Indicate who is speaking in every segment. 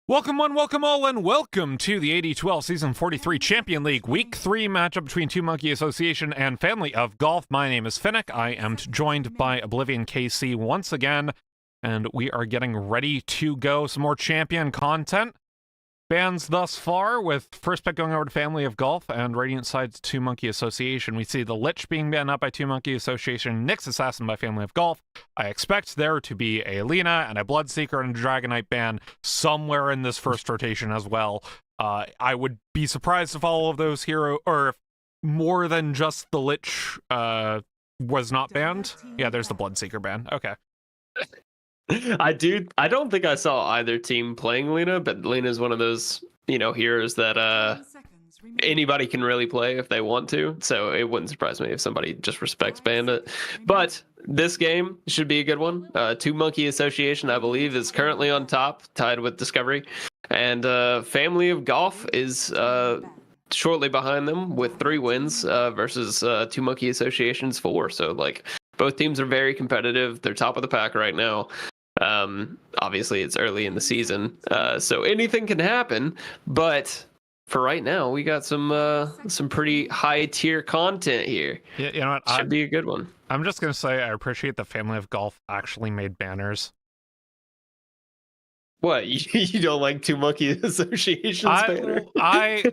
Speaker 1: Welcome one, welcome all, and welcome to the AD2L Season 43 Champion League Week 3 matchup between Two Monkey Association and Family of Golf. My name is Finnick. I am joined by Oblivion KC once again, and we are getting ready to go. Some more champion content. Bans thus far, with first pick going over to Family of Golf and Radiant side to Two Monkey Association. We see the Lich being banned out by Two Monkey Association, Nyx Assassin by Family of Golf. I expect there to be a Lina and a Bloodseeker and a Dragonite ban somewhere in this first rotation as well. I would be surprised if all of those hero, or if more than just the Lich was not banned. Yeah, there's the Bloodseeker ban. Okay.
Speaker 2: I don't think I saw either team playing Lina, but Lina is one of those, heroes that anybody can really play if they want to. So it wouldn't surprise me if somebody just respects Bandit. But this game should be a good one. Two Monkey Association, I believe, is currently on top, tied with Discovery. And Family of Golf is shortly behind them with 3 wins versus Two Monkey Association's 4. So, both teams are very competitive. They're top of the pack right now. Obviously it's early in the season, so anything can happen, but for right now we got some pretty high tier content here.
Speaker 1: Yeah, you know what?
Speaker 2: Should be a good one.
Speaker 1: I'm just gonna say I appreciate the Family of Golf actually made banners.
Speaker 2: What, you don't like Two Monkey Association's banner?
Speaker 1: I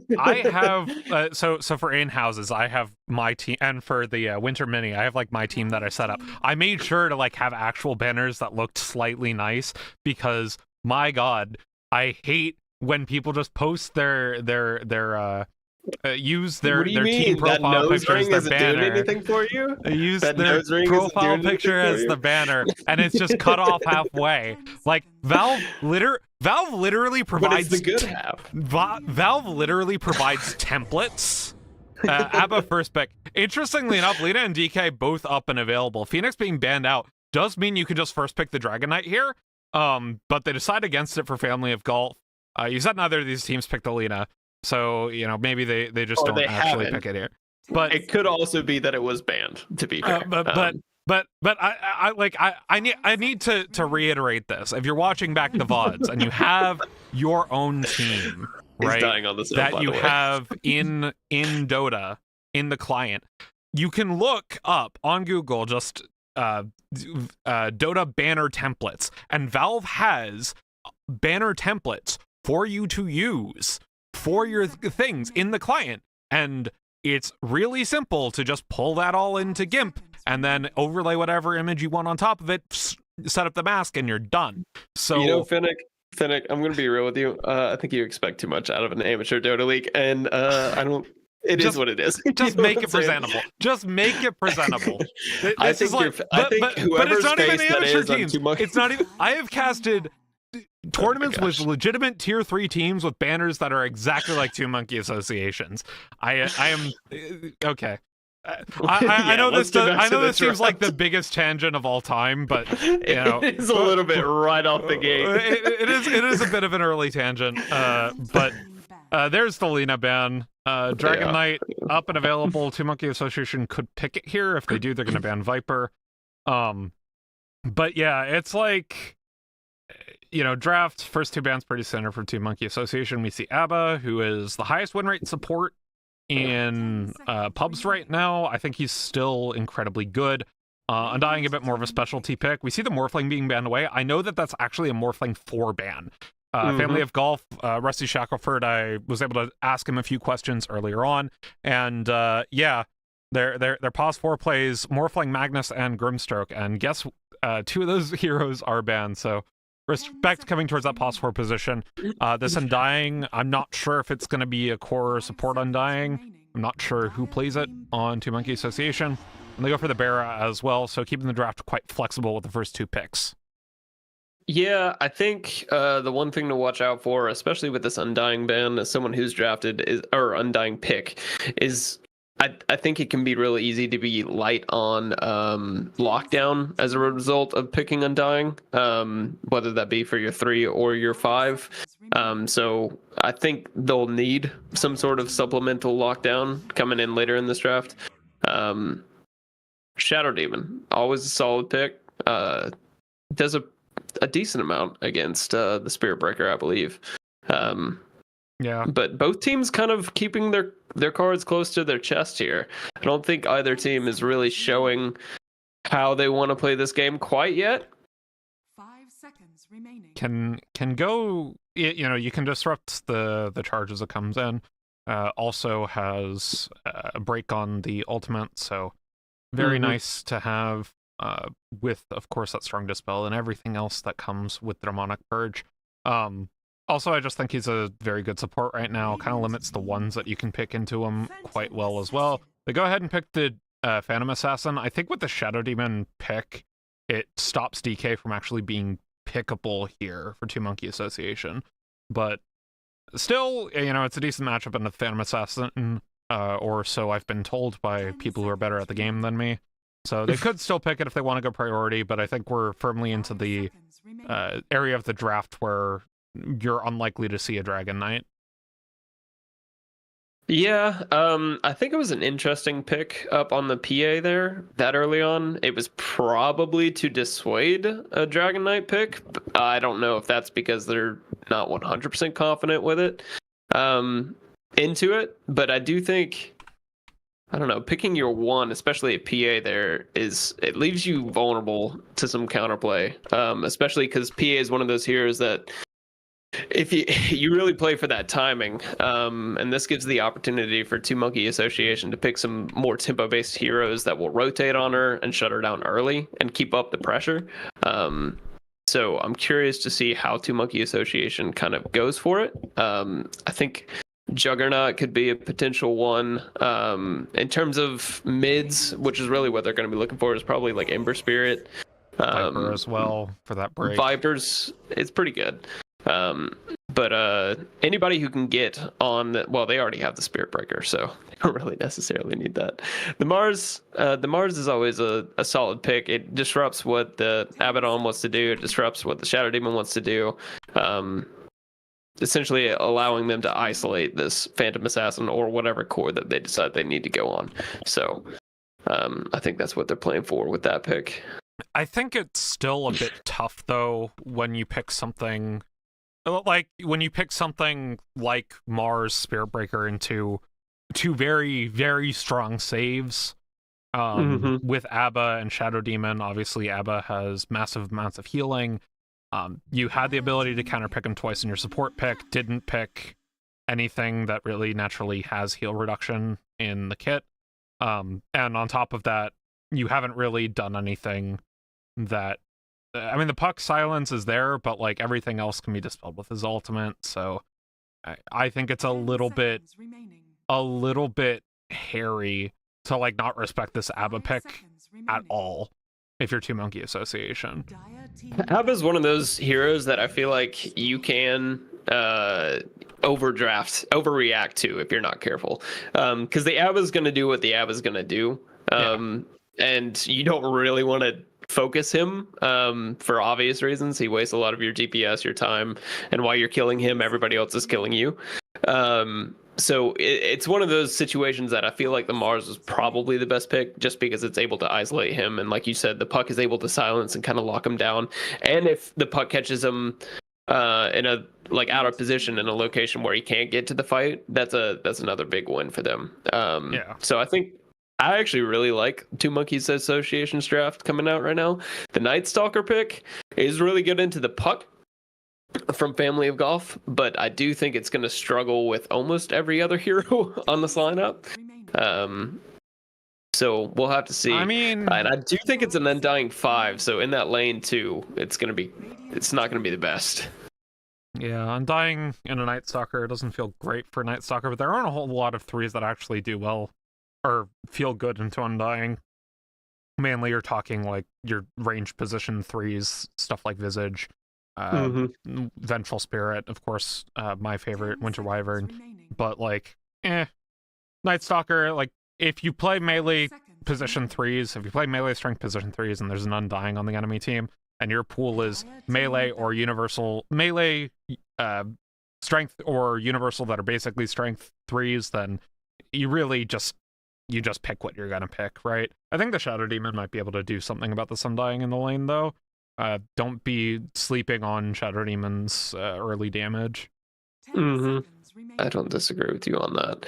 Speaker 1: have so for in-houses I have my team, and for the winter mini I have my team that I set up. I made sure to have actual banners that looked slightly nice, because my god, I hate when people just post their use their team profile picture as their banner.
Speaker 2: Doing anything for you?
Speaker 1: Use their profile picture as the banner, and it's just cut off halfway. Valve literally provides
Speaker 2: the good half.
Speaker 1: Valve literally provides templates. Abba first pick. Interestingly enough, Lina and DK both up and available. Phoenix being banned out does mean you could just first pick the Dragonite here. But they decide against it for Family of Golf. You said neither of these teams picked the Lina. So, maybe they just don't actually pick it here. But
Speaker 2: it could also be that it was banned, to be fair.
Speaker 1: But I need to reiterate this. If you're watching back the VODs and you have your own team, right,
Speaker 2: dying on the snow,
Speaker 1: that you have in Dota, in the client, you can look up on Google just Dota banner templates, and Valve has banner templates for you to use for your things in the client, and it's really simple to just pull that all into GIMP and then overlay whatever image you want on top of it, set up the mask, and you're done. So
Speaker 2: Finnick, I'm gonna be real with you. I think you expect too much out of an amateur Dota league, and I don't. It is what it is.
Speaker 1: Just make it presentable. Just make it presentable.
Speaker 2: I think whoever's
Speaker 1: it's not even
Speaker 2: face that
Speaker 1: amateur
Speaker 2: is on
Speaker 1: teams.
Speaker 2: Two Monkey.
Speaker 1: It's not even. I have casted tournaments with legitimate tier 3 teams with banners that are exactly like Two Monkey Associations. I am okay. I know this. I know this seems like the biggest tangent of all time, but
Speaker 2: it is a little bit right off the gate.
Speaker 1: It is a bit of an early tangent. But there's the Lina ban. Dragonite up and available. Two Monkey Association could pick it here. If they do, they're going to ban Viper. But yeah, it's draft first 2 bans pretty standard for Two Monkey Association. We see Abba, who is the highest win rate support in pubs right now. I think he's still incredibly good. Undying a bit more of a specialty pick. We see the Morphling being banned away. I know that that's actually a Morphling 4 ban. Family of Golf, Rusty Shackelford, I was able to ask him a few questions earlier on, and their pause 4 plays Morphling, Magnus, and Grimstroke, and guess 2 of those heroes are banned, so respect coming towards that pause 4 position. This Undying, I'm not sure if it's going to be a core support Undying. I'm not sure who plays it on Two Monkey Association. And they go for the Bara as well, so keeping the draft quite flexible with the first 2 picks.
Speaker 2: Yeah, I think the one thing to watch out for, especially with this Undying ban, as someone who's drafted or Undying pick, is I think it can be really easy to be light on lockdown as a result of picking Undying, whether that be for your 3 or your 5. So I think they'll need some sort of supplemental lockdown coming in later in this draft. Shadow Demon, always a solid pick. Does a decent amount against the Spirit Breaker, I believe.
Speaker 1: Yeah.
Speaker 2: But both teams kind of keeping their cards close to their chest here. I don't think either team is really showing how they want to play this game quite yet.
Speaker 3: 5 seconds remaining.
Speaker 1: Can go, you know, you can disrupt the charges that comes in. Also has a break on the ultimate, so very nice to have, with, of course, that strong dispel and everything else that comes with Demonic Purge. Also, I just think he's a very good support right now. Kind of limits the ones that you can pick into him quite well as well. They go ahead and pick the Phantom Assassin. I think with the Shadow Demon pick, it stops DK from actually being pickable here for Two Monkey Association. But still, you know, it's a decent matchup in the Phantom Assassin, or so I've been told by people who are better at the game than me. So they could still pick it if they want to go priority, but I think we're firmly into the area of the draft where you're unlikely to see a Dragon Knight.
Speaker 2: Yeah, I think it was an interesting pick up on the PA there that early on. It was probably to dissuade a Dragon Knight pick. I don't know if that's because they're not 100% confident with it into it, but I do think, I don't know, picking your one, especially a PA there, it leaves you vulnerable to some counterplay, especially because PA is one of those heroes that if you really play for that timing, and this gives the opportunity for Two Monkey Association to pick some more tempo-based heroes that will rotate on her and shut her down early and keep up the pressure. So I'm curious to see how Two Monkey Association kind of goes for it. I think Juggernaut could be a potential one. In terms of mids, which is really what they're going to be looking for, is probably like Ember Spirit.
Speaker 1: Viper as well for that break.
Speaker 2: Vipers, it's pretty good. But anybody who can get on well, they already have the Spirit Breaker, so they don't really necessarily need that. The Mars is always a solid pick. It disrupts what the Abaddon wants to do. It disrupts what the Shadow Demon wants to do. Essentially allowing them to isolate this Phantom Assassin or whatever core that they decide they need to go on. So I think that's what they're playing for with that pick.
Speaker 1: I think it's still a bit tough though when you pick something like Mars Spirit Breaker into two very, very strong saves. With Abba and Shadow Demon, obviously Abba has massive amounts of healing. You had the ability to counter pick him twice in your support pick, didn't pick anything that really naturally has heal reduction in the kit. And on top of that, you haven't really done anything that, I mean, the Puck silence is there, but like everything else can be dispelled with his ultimate. So I think it's a little bit hairy to like not respect this Abba pick at all if you're Two Monkey Association.
Speaker 2: Abba's one of those heroes that I feel like you can overreact to if you're not careful. Because the Abba's going to do what the Abba's going to do. And you don't really want to focus him for obvious reasons. He wastes a lot of your DPS, your time, and while you're killing him, everybody else is killing you. So it's one of those situations that I feel like the Mars is probably the best pick just because it's able to isolate him. And like you said, the Puck is able to silence and kind of lock him down. And if the Puck catches him in a like out of position in a location where he can't get to the fight, that's another big win for them. So I think I actually really like Two Monkeys Association's draft coming out right now. The Night Stalker pick is really good into the Puck from Family of Golf, but I do think it's going to struggle with almost every other hero on this lineup. So we'll have to see.
Speaker 1: I mean,
Speaker 2: and I do think it's an Undying 5, so in that lane too, it's not going to be the best.
Speaker 1: Yeah, Undying in a Night Stalker doesn't feel great for Night Stalker, but there aren't a whole lot of 3s that actually do well or feel good into Undying. Mainly you're talking like your range position 3s, stuff like Visage, Vengeful Spirit, of course, my favorite, Winter Wyvern. But like, Night Stalker, like if you play melee position 3s, if you play melee strength position 3s and there's an Undying on the enemy team, and your pool is melee or universal, melee strength or universal that are basically strength 3s, then you really just pick what you're gonna pick, right? I think the Shadow Demon might be able to do something about this Undying in the lane, though. Don't be sleeping on Shadow Demon's early damage.
Speaker 3: 10
Speaker 2: Mhm.
Speaker 3: seconds remaining.
Speaker 2: I don't disagree with you on that.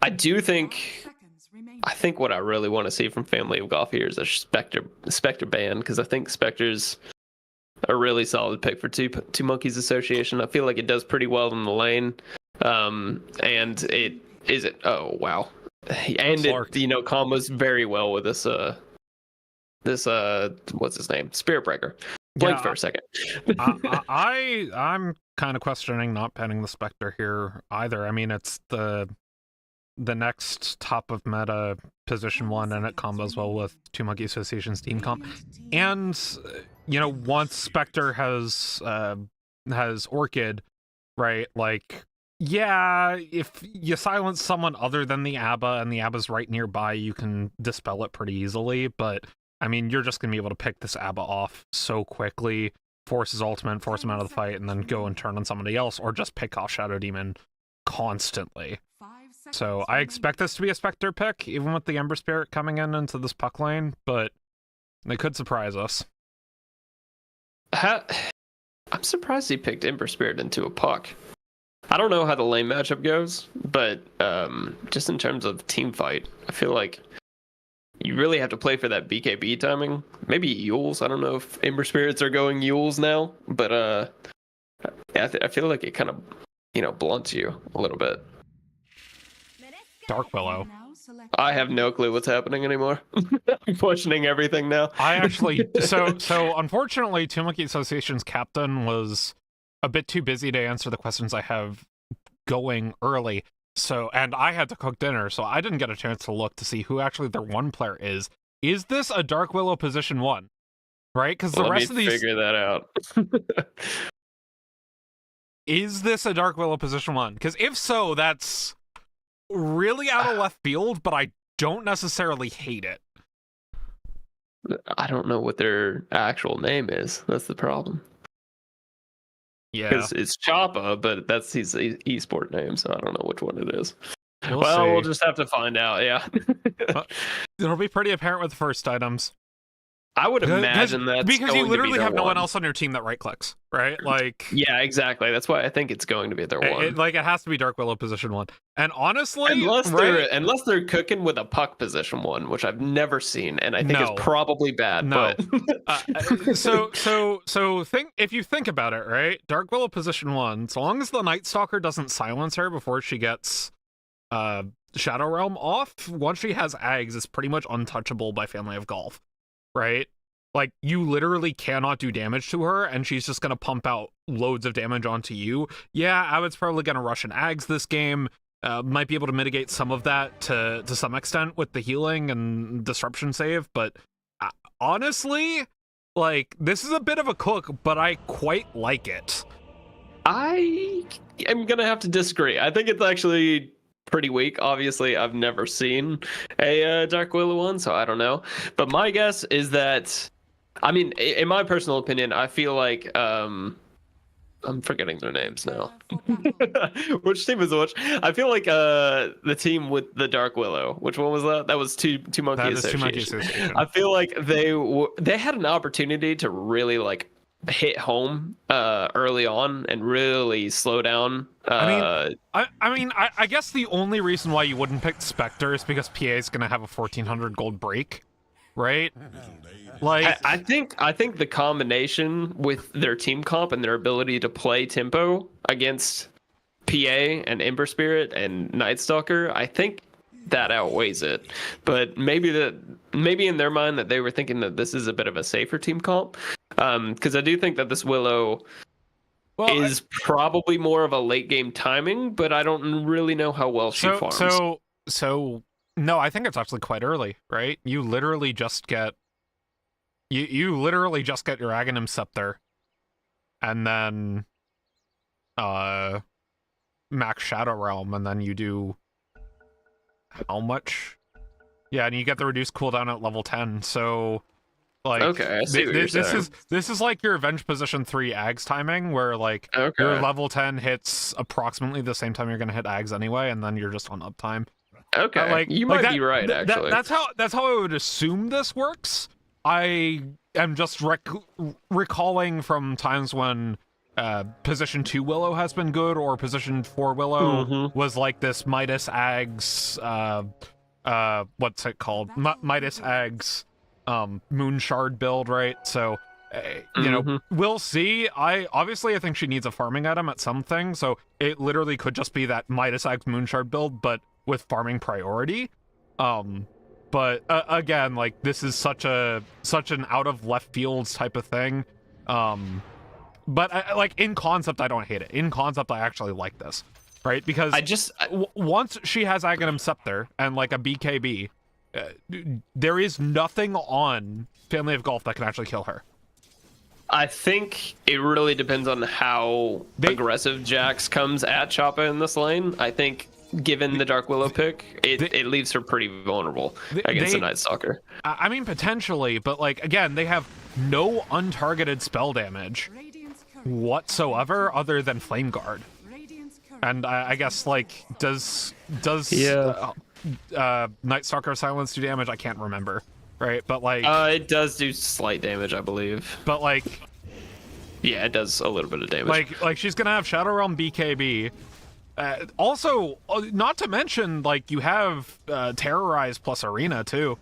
Speaker 2: I do
Speaker 3: 5
Speaker 2: think.
Speaker 3: seconds remaining.
Speaker 2: I think what I really want to see from Family of Golf here is a Spectre ban, because I think Spectre's a really solid pick for Two Monkeys Association. I feel like it does pretty well in the lane, and it is it. Oh wow, and it combos very well with this what's his name, Spirit Breaker. Blink for a second.
Speaker 1: I'm kind of questioning not penning the Spectre here either. I mean, it's the next top of meta position 1, and it combos well with Two Monkey Association's team comp. And once Spectre has Orchid, right? Like, yeah, if you silence someone other than the ABBA and the ABBA's right nearby, you can dispel it pretty easily. But I mean, you're just gonna be able to pick this ABBA off so quickly, force his ultimate, force him out of the fight, and then go and turn on somebody else, or just pick off Shadow Demon constantly. So I expect this to be a Spectre pick, even with the Ember Spirit coming into this puck lane, but they could surprise us.
Speaker 2: I'm surprised he picked Ember Spirit into a puck. I don't know how the lane matchup goes, but just in terms of team fight, I feel like you really have to play for that BKB timing. Maybe Yules. I don't know if Ember Spirits are going Yules now, but I feel like it kind of blunts you a little bit.
Speaker 1: Dark Willow.
Speaker 2: I have no clue what's happening anymore. I'm questioning everything now.
Speaker 1: I actually so unfortunately, Two Monkey Association's captain was a bit too busy to answer the questions I have going early. So, and I had to cook dinner, so I didn't get a chance to look to see who actually their 1 player is. Is this a Dark Willow position 1? Right? Because the rest of these
Speaker 2: figure that out.
Speaker 1: Is this a Dark Willow position 1? Because if so, that's really out of left field, but I don't necessarily hate it.
Speaker 2: I don't know what their actual name is. That's the problem.
Speaker 1: Yeah,
Speaker 2: because it's Choppa, but that's his esport name, so I don't know which one it is.
Speaker 1: We'll
Speaker 2: we'll just have to find out. Yeah,
Speaker 1: it'll be pretty apparent with the first items.
Speaker 2: I would imagine that
Speaker 1: because you literally have no one else on your team that right clicks, right? Like,
Speaker 2: yeah, exactly. That's why I think it's going to be their one.
Speaker 1: It has to be Dark Willow position 1. And honestly,
Speaker 2: unless they're cooking with a puck position 1, which I've never seen, and I think is probably bad.
Speaker 1: No.
Speaker 2: But
Speaker 1: so think if you think about it, right? Dark Willow position 1, so long as the Night Stalker doesn't silence her before she gets Shadow Realm off, once she has Ags, it's pretty much untouchable by Family of Golf. Right? Like, you literally cannot do damage to her, and she's just going to pump out loads of damage onto you. Yeah, Avid's probably going to rush an Ags this game. Might be able to mitigate some of that to some extent with the healing and disruption save, but honestly, like, this is a bit of a cook, but I quite like it.
Speaker 2: I am going to have to disagree. I think it's actually pretty weak. Obviously, I've never seen a Dark Willow one, so I don't know. But my guess is that, I mean, in my personal opinion, I feel like I'm forgetting their names now. Which team is which? I feel like the team with the Dark Willow. Which one was that? That was Two Monkey Association. I feel like they had an opportunity to really like hit home early on and really slow down.
Speaker 1: I guess the only reason why you wouldn't pick Spectre is because PA is going to have a 1400 gold break, right? Like,
Speaker 2: I think the combination with their team comp and their ability to play tempo against PA and Ember Spirit and Night Stalker, I think that outweighs it. But maybe in their mind that they were thinking that this is a bit of a safer team comp. Because I do think that this Willow is probably more of a late game timing, but I don't really know how well she farms.
Speaker 1: So no, I think it's actually quite early, right? You literally just get you literally just get your Aghanim Scepter, and then max Shadow Realm, and then you do how much? Yeah, and you get the reduced cooldown at level 10. So, like,
Speaker 2: okay, I see what you're saying.
Speaker 1: This is like your Avenge position 3 Ags timing, where like your level 10 hits approximately the same time you're gonna hit Ags anyway, and then you're just on uptime.
Speaker 2: Okay,
Speaker 1: like
Speaker 2: you might be right. Actually,
Speaker 1: that's how I would assume this works. I am just recalling from times when position 2 Willow has been good, or position 4 Willow was like this Midas Ags, what's it called? Midas Ags Moon Shard build, right? So, you know, we'll see. I think she needs a farming item at something, so it literally could just be that Midas Ags Moon Shard build, but with farming priority. But again, like, this is such an out of left fields type of thing. But like, in concept, I don't hate it. In concept, I actually like this, right? Because once she has Aghanim Scepter and like a BKB, there is nothing on Family of Golf that can actually kill her.
Speaker 2: I think it really depends on how aggressive Jax comes at Choppa in this lane. I think, given the Dark Willow pick, it leaves her pretty vulnerable against the Night Stalker.
Speaker 1: I mean, potentially, but like, again, they have no untargeted spell damage whatsoever other than Flame Guard. And I guess, like, does Night Stalker Silence do damage? I can't remember, right? But like,
Speaker 2: it does do slight damage, I believe.
Speaker 1: But like,
Speaker 2: yeah, it does a little bit of damage.
Speaker 1: Like she's gonna have Shadow Realm BKB. Also, not to mention, like, you have Terrorize plus Arena too.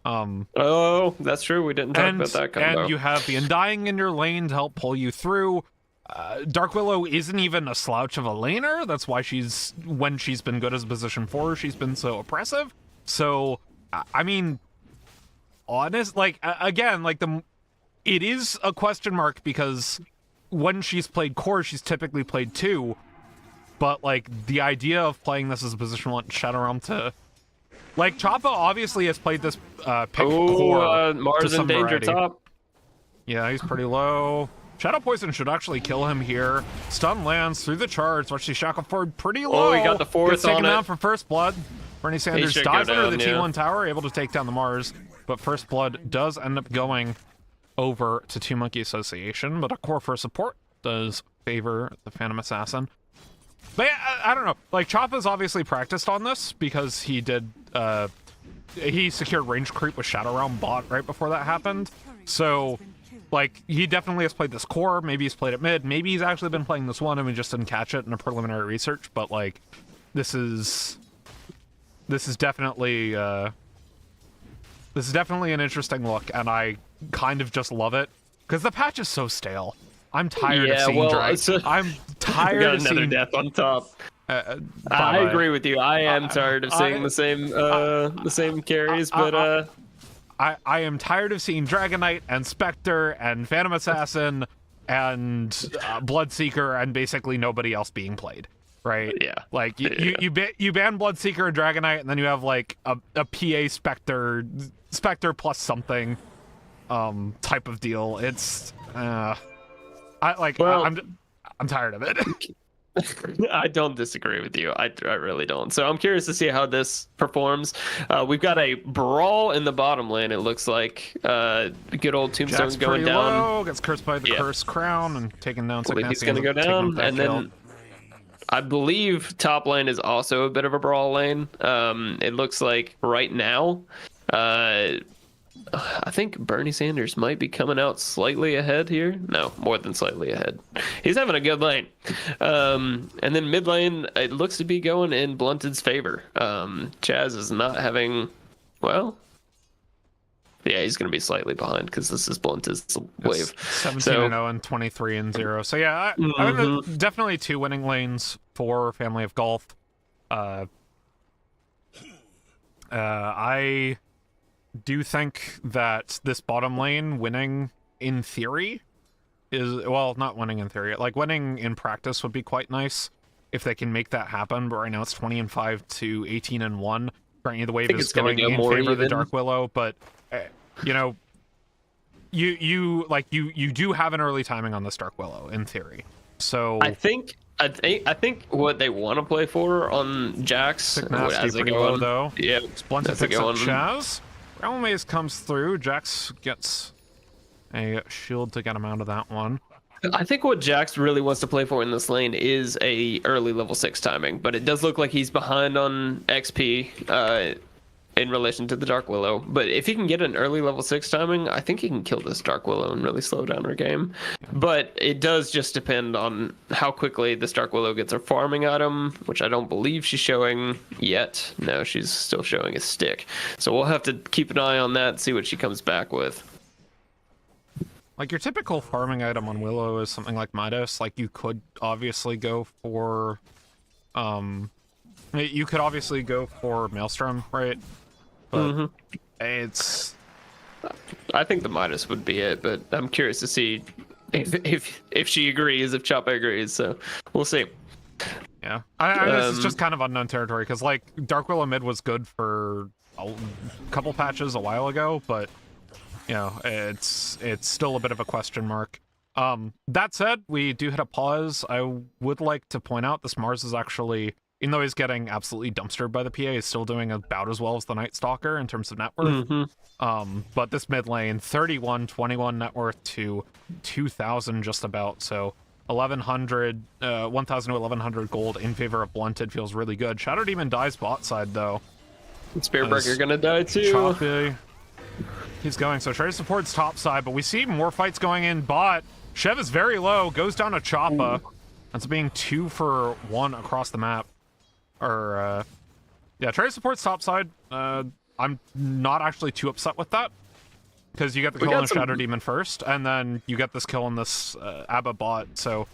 Speaker 2: Oh, that's true. We didn't talk about that combo.
Speaker 1: And you have the Undying in your lane to help pull you through. Dark Willow isn't even a slouch of a laner. That's why when she's been good as a position 4, she's been so oppressive. So, I mean, honest, like, again, like, it is a question mark, because when she's played core, she's typically played 2. But, like, the idea of playing this as a position 1 Shadow Realm to... Like, Choppa obviously has played this pick core
Speaker 2: Mars
Speaker 1: to some
Speaker 2: in danger
Speaker 1: variety.
Speaker 2: top.
Speaker 1: Yeah, he's pretty low. Shadow Poison should actually kill him here. Stun lands through the charge. Watch the Shackle Forward pretty low.
Speaker 2: Oh, he got the fourth
Speaker 1: Gets taken
Speaker 2: on
Speaker 1: down
Speaker 2: it.
Speaker 1: for First Blood. Bernie Sanders
Speaker 2: should
Speaker 1: dives
Speaker 2: go
Speaker 1: under the
Speaker 2: down,
Speaker 1: T1 tower, able to take down the Mars. But First Blood does end up going over to Two Monkey Association. But a core for support does favor the Phantom Assassin. But yeah, I don't know. Like, Choppa's obviously practiced on this, because he did... he secured range creep with Shadow Realm bot right before that happened. So, like, he definitely has played this core. Maybe he's played it mid. Maybe he's actually been playing this one and we just didn't catch it in a preliminary research. But, like, this is definitely an interesting look, and I kind of just love it because the patch is so stale. I'm tired of seeing I'm tired of seeing
Speaker 2: another death on top. I agree with you. I am tired of seeing the same carries, but
Speaker 1: I am tired of seeing Dragon Knight and Spectre and Phantom Assassin and Bloodseeker and basically nobody else being played, right?
Speaker 2: Yeah.
Speaker 1: Like you ban Bloodseeker and Dragon Knight, and then you have like a PA Spectre plus something type of deal. It's I'm tired of it.
Speaker 2: I don't disagree with you. I really don't. So I'm curious to see how this performs. We've got a brawl in the bottom lane. It looks like good old Tombstone's going down.
Speaker 1: Low, gets cursed by the Cursed Crown and taken down.
Speaker 2: I believe he's going to go down, and then I believe top lane is also a bit of a brawl lane. It looks like right now, I think Bernie Sanders might be coming out slightly ahead here. No, more than slightly ahead. He's having a good lane. And then mid lane, it looks to be going in Blunted's favor. Chaz is not having, well, yeah, he's going to be slightly behind because this is Blunted's wave.
Speaker 1: 17-0 and 23-0. So yeah, I mean, definitely 2 winning lanes for Family of Golf. I do think that this bottom lane winning in theory is, well, not winning in theory, like winning in practice would be quite nice if they can make that happen. But right now it's 20-5 to 18-1. Granted, the wave is going in favor of the Dark Willow, but you know, you do have an early timing on this Dark Willow in theory. So
Speaker 2: I think what they want to play for on Jax as they go on,
Speaker 1: though.
Speaker 2: Yeah,
Speaker 1: Splendid picks up Chaz. Realm Maze comes through. Jax gets a shield to get him out of that one.
Speaker 2: I think what Jax really wants to play for in this lane is a early level 6 timing, but it does look like he's behind on XP. in relation to the Dark Willow. But if he can get an early level 6 timing, I think he can kill this Dark Willow and really slow down her game. But it does just depend on how quickly this Dark Willow gets her farming item, which I don't believe she's showing yet. No, she's still showing a stick. So we'll have to keep an eye on that, see what she comes back with.
Speaker 1: Like, your typical farming item on Willow is something like Midas. Like, you could obviously go for... you could obviously go for Maelstrom, right? But it's...
Speaker 2: I think the Midas would be it, but I'm curious to see if she agrees, if Choppa agrees, so we'll see.
Speaker 1: Yeah. This is just kind of unknown territory, because, like, Dark Willow mid was good for a couple patches a while ago, but... You know, it's still a bit of a question mark. That said, we do hit a pause. I would like to point out this Mars is actually, even though he's getting absolutely dumpstered by the PA, he's still doing about as well as the Night Stalker in terms of net worth. But this mid lane, 21 net worth to 2,000 just about, so 1,100, 1,000 to 1,100 gold in favor of Blunted feels really good. Shadow Demon dies bot side, though.
Speaker 2: Spearbreaker gonna die too.
Speaker 1: Choppy. He's going, so Trey supports top side, but we see more fights going in bot. Shev is very low, goes down to Choppa. Ends up being 2 for 1 across the map. Or, yeah, Trey supports top side. I'm not actually too upset with that, because you get the kill on Shadow Demon first, and then you get this kill on this Abba bot, so,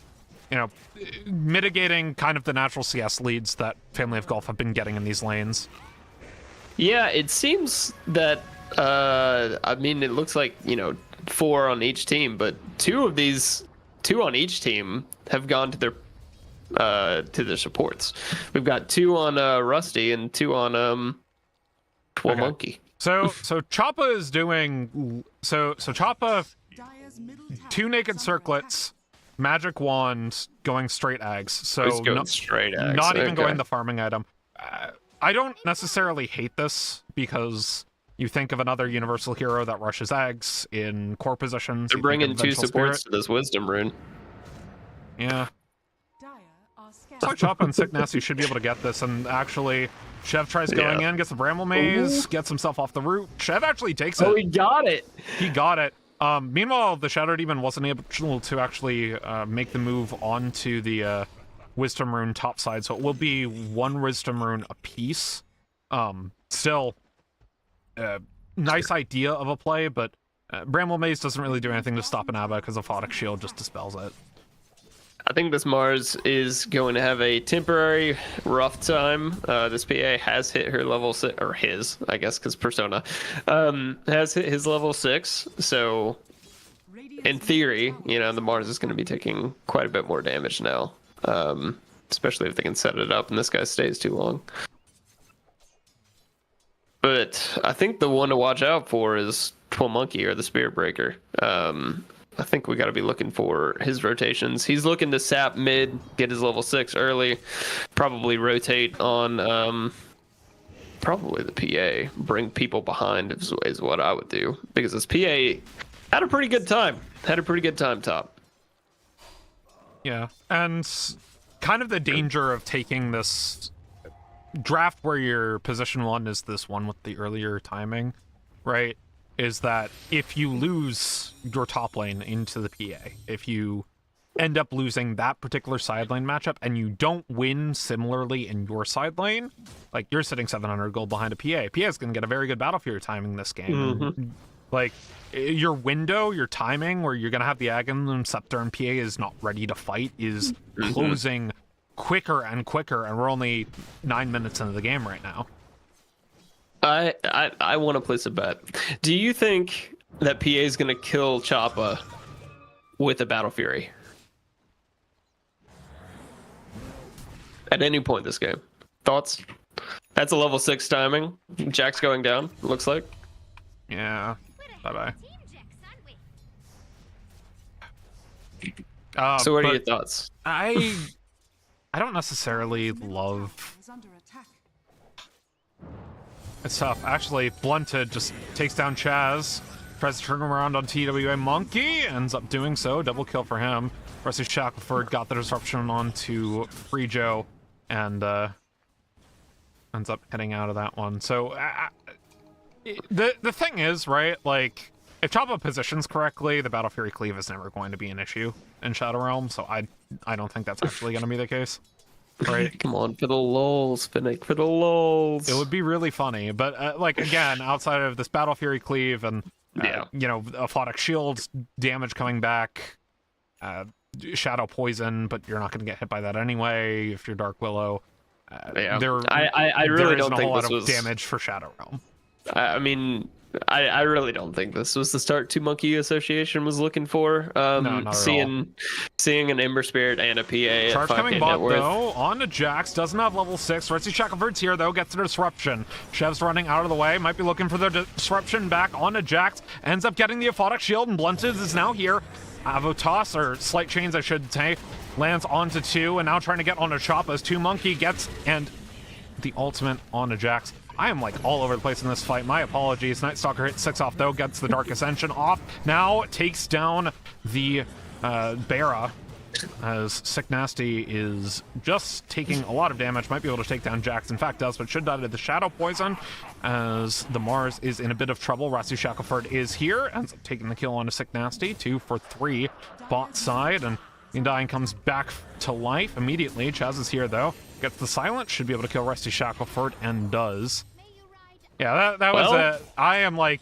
Speaker 1: you know, mitigating kind of the natural CS leads that Family of Golf have been getting in these lanes.
Speaker 2: Yeah, it seems that I mean, it looks like, you know, 4 on each team, but 2 on each team have gone to their supports. We've got 2 on Rusty and 2 on Monkey.
Speaker 1: So Choppa is doing so Choppa, 2 naked circlets, magic wand, going straight Ags. So
Speaker 2: straight Ags.
Speaker 1: Not even going the farming item. I don't necessarily hate this, because you think of another universal hero that rushes Ags in core positions.
Speaker 2: They're bringing 2 supports to this Wisdom rune.
Speaker 1: Yeah. So Choppa and Sickness, you should be able to get this, and actually, Shev tries going in, gets the Bramble Maze, gets himself off the root. Shev actually takes it.
Speaker 2: Oh, he got it!
Speaker 1: He got it. Meanwhile, the Shadow Demon wasn't able to actually make the move onto the Wisdom rune top side, so it will be 1 Wisdom rune apiece. Still, nice idea of a play, but Bramble Maze doesn't really do anything to stop an Abba, because Aphotic Shield just dispels it.
Speaker 2: I think this Mars is going to have a temporary rough time. This PA has hit her level 6, or his, I guess, because Persona has hit his level 6. So, in theory, you know, the Mars is going to be taking quite a bit more damage now, especially if they can set it up and this guy stays too long. But I think the one to watch out for is Monkey or the Spearbreaker. I think we got to be looking for his rotations. He's looking to sap mid, get his level 6 early, probably rotate on probably the PA, bring people behind is what I would do, because this PA had a pretty good time. Top.
Speaker 1: Yeah, and kind of the danger of taking this draft where your position 1 is this one with the earlier timing, right? Is that if you lose your top lane into the PA, if you end up losing that particular side lane matchup and you don't win similarly in your side lane, like you're sitting 700 gold behind a PA. PA is going to get a very good Battlefield timing this game. And, like, your window, your timing, where you're going to have the Aghanim Scepter and PA is not ready to fight, is closing quicker and quicker, and we're only 9 minutes into the game right now.
Speaker 2: I want to place a bet. Do you think that PA is going to kill Choppa with a Battle Fury at any point this game? Thoughts? That's a level 6 timing. Jack's going down, looks like.
Speaker 1: Yeah. Bye-bye.
Speaker 2: So what are your thoughts?
Speaker 1: I don't necessarily love... It's tough. Actually, Blunted just takes down Chaz, tries to turn him around on TWA Monkey, ends up doing so. Double kill for him. Rusty Shackleford got the disruption onto Free Joe, and ends up heading out of that one. So The thing is, right, like, if Choppa positions correctly, the Battle Fury Cleave is never going to be an issue in Shadow Realm, so I don't think that's actually going to be the case. Right?
Speaker 2: Come on, for the lulz, Finnick, for the lulz.
Speaker 1: It would be really funny, but like again, outside of this Battle Fury Cleave and you know, Aphotic Shield's damage coming back, Shadow Poison, but you're not going to get hit by that anyway if you're Dark Willow.
Speaker 2: I
Speaker 1: there
Speaker 2: really
Speaker 1: isn't
Speaker 2: don't
Speaker 1: a
Speaker 2: think
Speaker 1: whole lot
Speaker 2: this
Speaker 1: of
Speaker 2: was
Speaker 1: damage for Shadow Realm.
Speaker 2: I mean, I really don't think this was the start Two Monkey Association was looking for.
Speaker 1: No, not
Speaker 2: seeing an Ember Spirit and a PA
Speaker 1: Charge
Speaker 2: at 5K
Speaker 1: coming
Speaker 2: net
Speaker 1: bot,
Speaker 2: worth.
Speaker 1: though, on to Jax, doesn't have level 6. Ritzy Shackleford's here, though, gets a disruption. Chev's running out of the way, might be looking for the disruption back onto Jax, ends up getting the Aphotic Shield, and Blunted is now here. Avotoss, or Slight Chains, I should say, lands onto 2, and now trying to get onto Choppa's. 2 Monkey gets, and the ultimate onto Jax. I am like all over the place in this fight. My apologies. Night Stalker hits 6 off though, gets the Dark Ascension off. Now takes down the Bera as Sick Nasty is just taking a lot of damage. Might be able to take down Jax. In fact, does, but should die to the Shadow Poison as the Mars is in a bit of trouble. Rasu Shackleford is here, ends up taking the kill onto Sick Nasty. 2 for 3 bot side, and Undying comes back to life immediately. Chaz is here though. Gets the silence, should be able to kill Rusty Shackleford, and does. Yeah, that was it. I am like,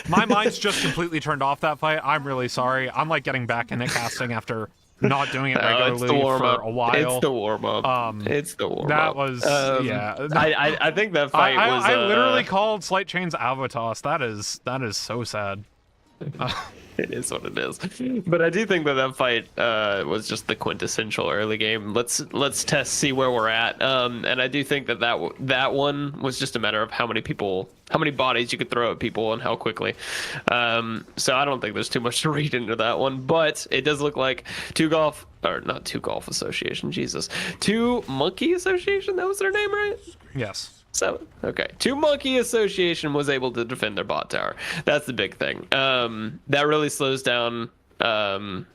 Speaker 1: my mind's just completely turned off that fight. I'm really sorry. I'm like getting back into casting after not doing it regularly for a while.
Speaker 2: It's the warm-up. It's the warm-up.
Speaker 1: That was, yeah.
Speaker 2: I think that fight was...
Speaker 1: I literally called Slight Chains Avotoss. That is so sad.
Speaker 2: It is what it is. But I do think that fight was just the quintessential early game. Let's test, see where we're at. And I do think that one was just a matter of how many bodies you could throw at people and how quickly. So I don't think there's too much to read into that one. But it does look like Two Monkey Association. That was their name, right?
Speaker 1: Yes.
Speaker 2: 7. Okay. Two Monkey Association was able to defend their bot tower. That's the big thing. That really slows down. Golf's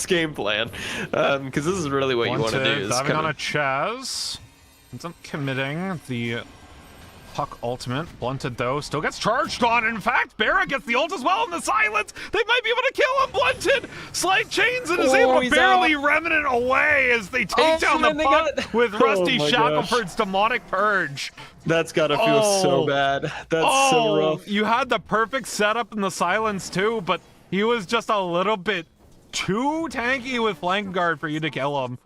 Speaker 2: game plan. Because this is really what you want to do. Is
Speaker 1: diving on a Chaz. Ends up committing the Puck ultimate. Blunted though, still gets charged on. In fact, Bera gets the ult as well in the silence. They might be able to kill him. Blunted Slight Chains and is able to barely remnant away as they take down the Puck with Rusty Shackleford's demonic purge.
Speaker 2: That's gotta feel so bad. That's so rough.
Speaker 1: You had the perfect setup in the silence too, but he was just a little bit too tanky with flank guard for you to kill him.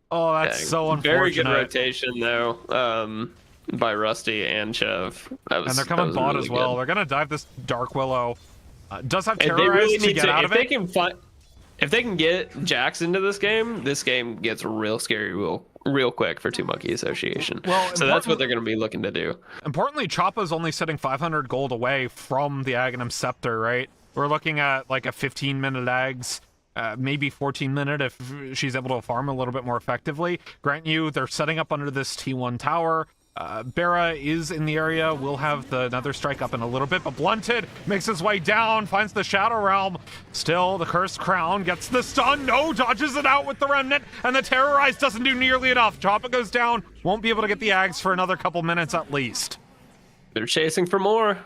Speaker 1: Oh, that's so unfortunate.
Speaker 2: Very good rotation though. By Rusty and Chev.
Speaker 1: And they're coming bot really as well. They're gonna dive this Dark Willow. Does have terrorize to get out of it.
Speaker 2: If they can get Jax into this game gets real scary real quick for Two Monkey Association.
Speaker 1: Well,
Speaker 2: so that's what they're gonna be looking to do.
Speaker 1: Importantly, Choppa's only sitting 500 gold away from the Aghanim Scepter, right? We're looking at like a 15-minute Ags. Maybe 14-minute if she's able to farm a little bit more effectively. Grant you, they're setting up under this T1 tower. Bera is in the area. We'll have the Nether Strike up in a little bit, but Blunted makes his way down, finds the Shadow Realm. Still, the Cursed Crown gets the stun. No, dodges it out with the Remnant, and the Terrorize doesn't do nearly enough. Choppa goes down. Won't be able to get the Ags for another couple minutes at least.
Speaker 2: They're chasing for more.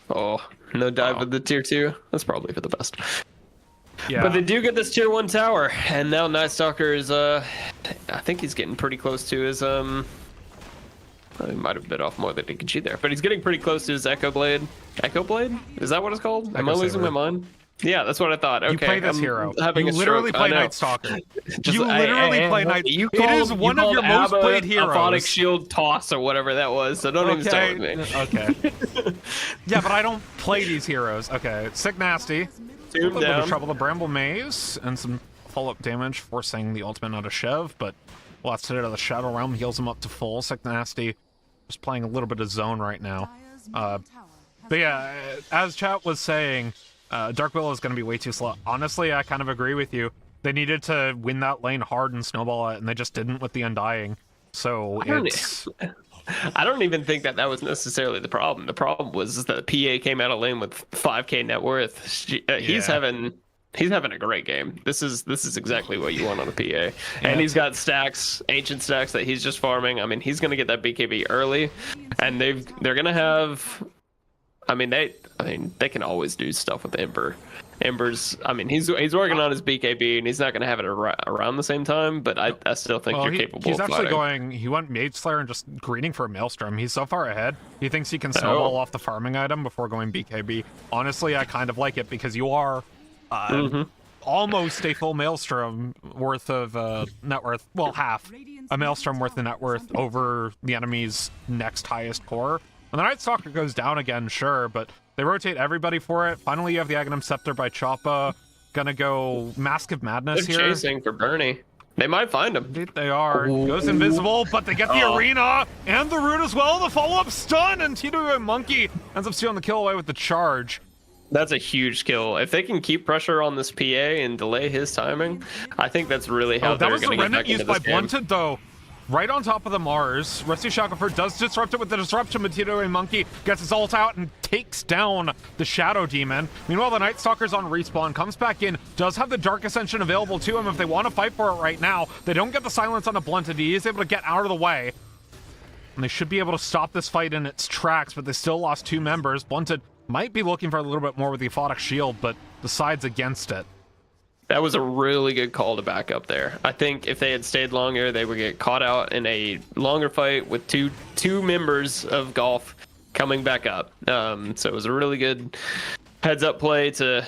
Speaker 2: Oh, no dive with the tier 2. That's probably for the best. Yeah. But they do get this tier 1 tower, and now Night Stalker is, I think he's getting pretty close to his, he might have bit off more than he could cheat there, but he's getting pretty close to his Echo Blade. Echo Blade? Is that what it's called? Am I losing my mind? Yeah, that's what I thought. Okay,
Speaker 1: you play this hero.
Speaker 2: You
Speaker 1: literally play Night Stalker. You literally play Night. It is one of your most played heroes.
Speaker 2: Aphotic Shield Toss or whatever that was. So don't even start with me.
Speaker 1: Okay. Yeah, but I don't play these heroes. Okay, Sick Nasty. A little bit of trouble. The Bramble Maze and some follow-up damage, forcing the ultimate out of Chev, but lots it out of the Shadow Realm, heals him up to full. Sick Nasty just playing a little bit of zone right now. But yeah, as chat was saying, Dark Willow is going to be way too slow. Honestly, I kind of agree with you. They needed to win that lane hard and snowball it, and they just didn't with the Undying. So
Speaker 2: I don't even think that was necessarily the problem. The problem was that PA came out of lane with 5k net worth. He's having he's having a great game. This is exactly what you want on a PA. And he's got stacks, ancient stacks that he's just farming. I mean, he's gonna get that BKB early, and they're gonna have. I mean, they can always do stuff with Ember. Ember's. I mean, he's working on his BKB, and he's not gonna have it around the same time. But I still think you're capable.
Speaker 1: He's
Speaker 2: of
Speaker 1: actually
Speaker 2: fighting.
Speaker 1: he went Mage Slayer and just greeting for a Maelstrom. He's so far ahead. He thinks he can snowball off the farming item before going BKB. Honestly, I kind of like it because you are almost a full Maelstrom worth of net worth. Well, half a Maelstrom worth of net worth over the enemy's next highest core. And the Night Stalker goes down again, sure, but they rotate everybody for it. Finally, you have the Aghanim Scepter by Choppa. Gonna go Mask of Madness
Speaker 2: They're
Speaker 1: here.
Speaker 2: chasing for Bernie. They might find him.
Speaker 1: Indeed they are. Goes invisible, but they get the arena and the root as well. The follow-up stun, and T2 Monkey ends up stealing the kill away with the charge.
Speaker 2: That's a huge kill. If they can keep pressure on this PA and delay his timing, I think that's really how
Speaker 1: That
Speaker 2: they're
Speaker 1: was the
Speaker 2: going to get back
Speaker 1: remnant
Speaker 2: into
Speaker 1: used by
Speaker 2: this game.
Speaker 1: Blunted, though. Right on top of the Mars. Rusty Shackleford does disrupt it with the disruption, but T2 Monkey gets his ult out and takes down the Shadow Demon. Meanwhile, the Night Stalker's on respawn, comes back in, does have the Dark Ascension available to him if they want to fight for it right now. They don't get the silence on a Blunted. He is able to get out of the way. And they should be able to stop this fight in its tracks, but they still lost 2 members. Blunted might be looking for a little bit more with the Aphotic Shield, but decides against it.
Speaker 2: That was a really good call to back up there. I think if they had stayed longer, they would get caught out in a longer fight with two members of Golf coming back up. So it was a really good heads up play to,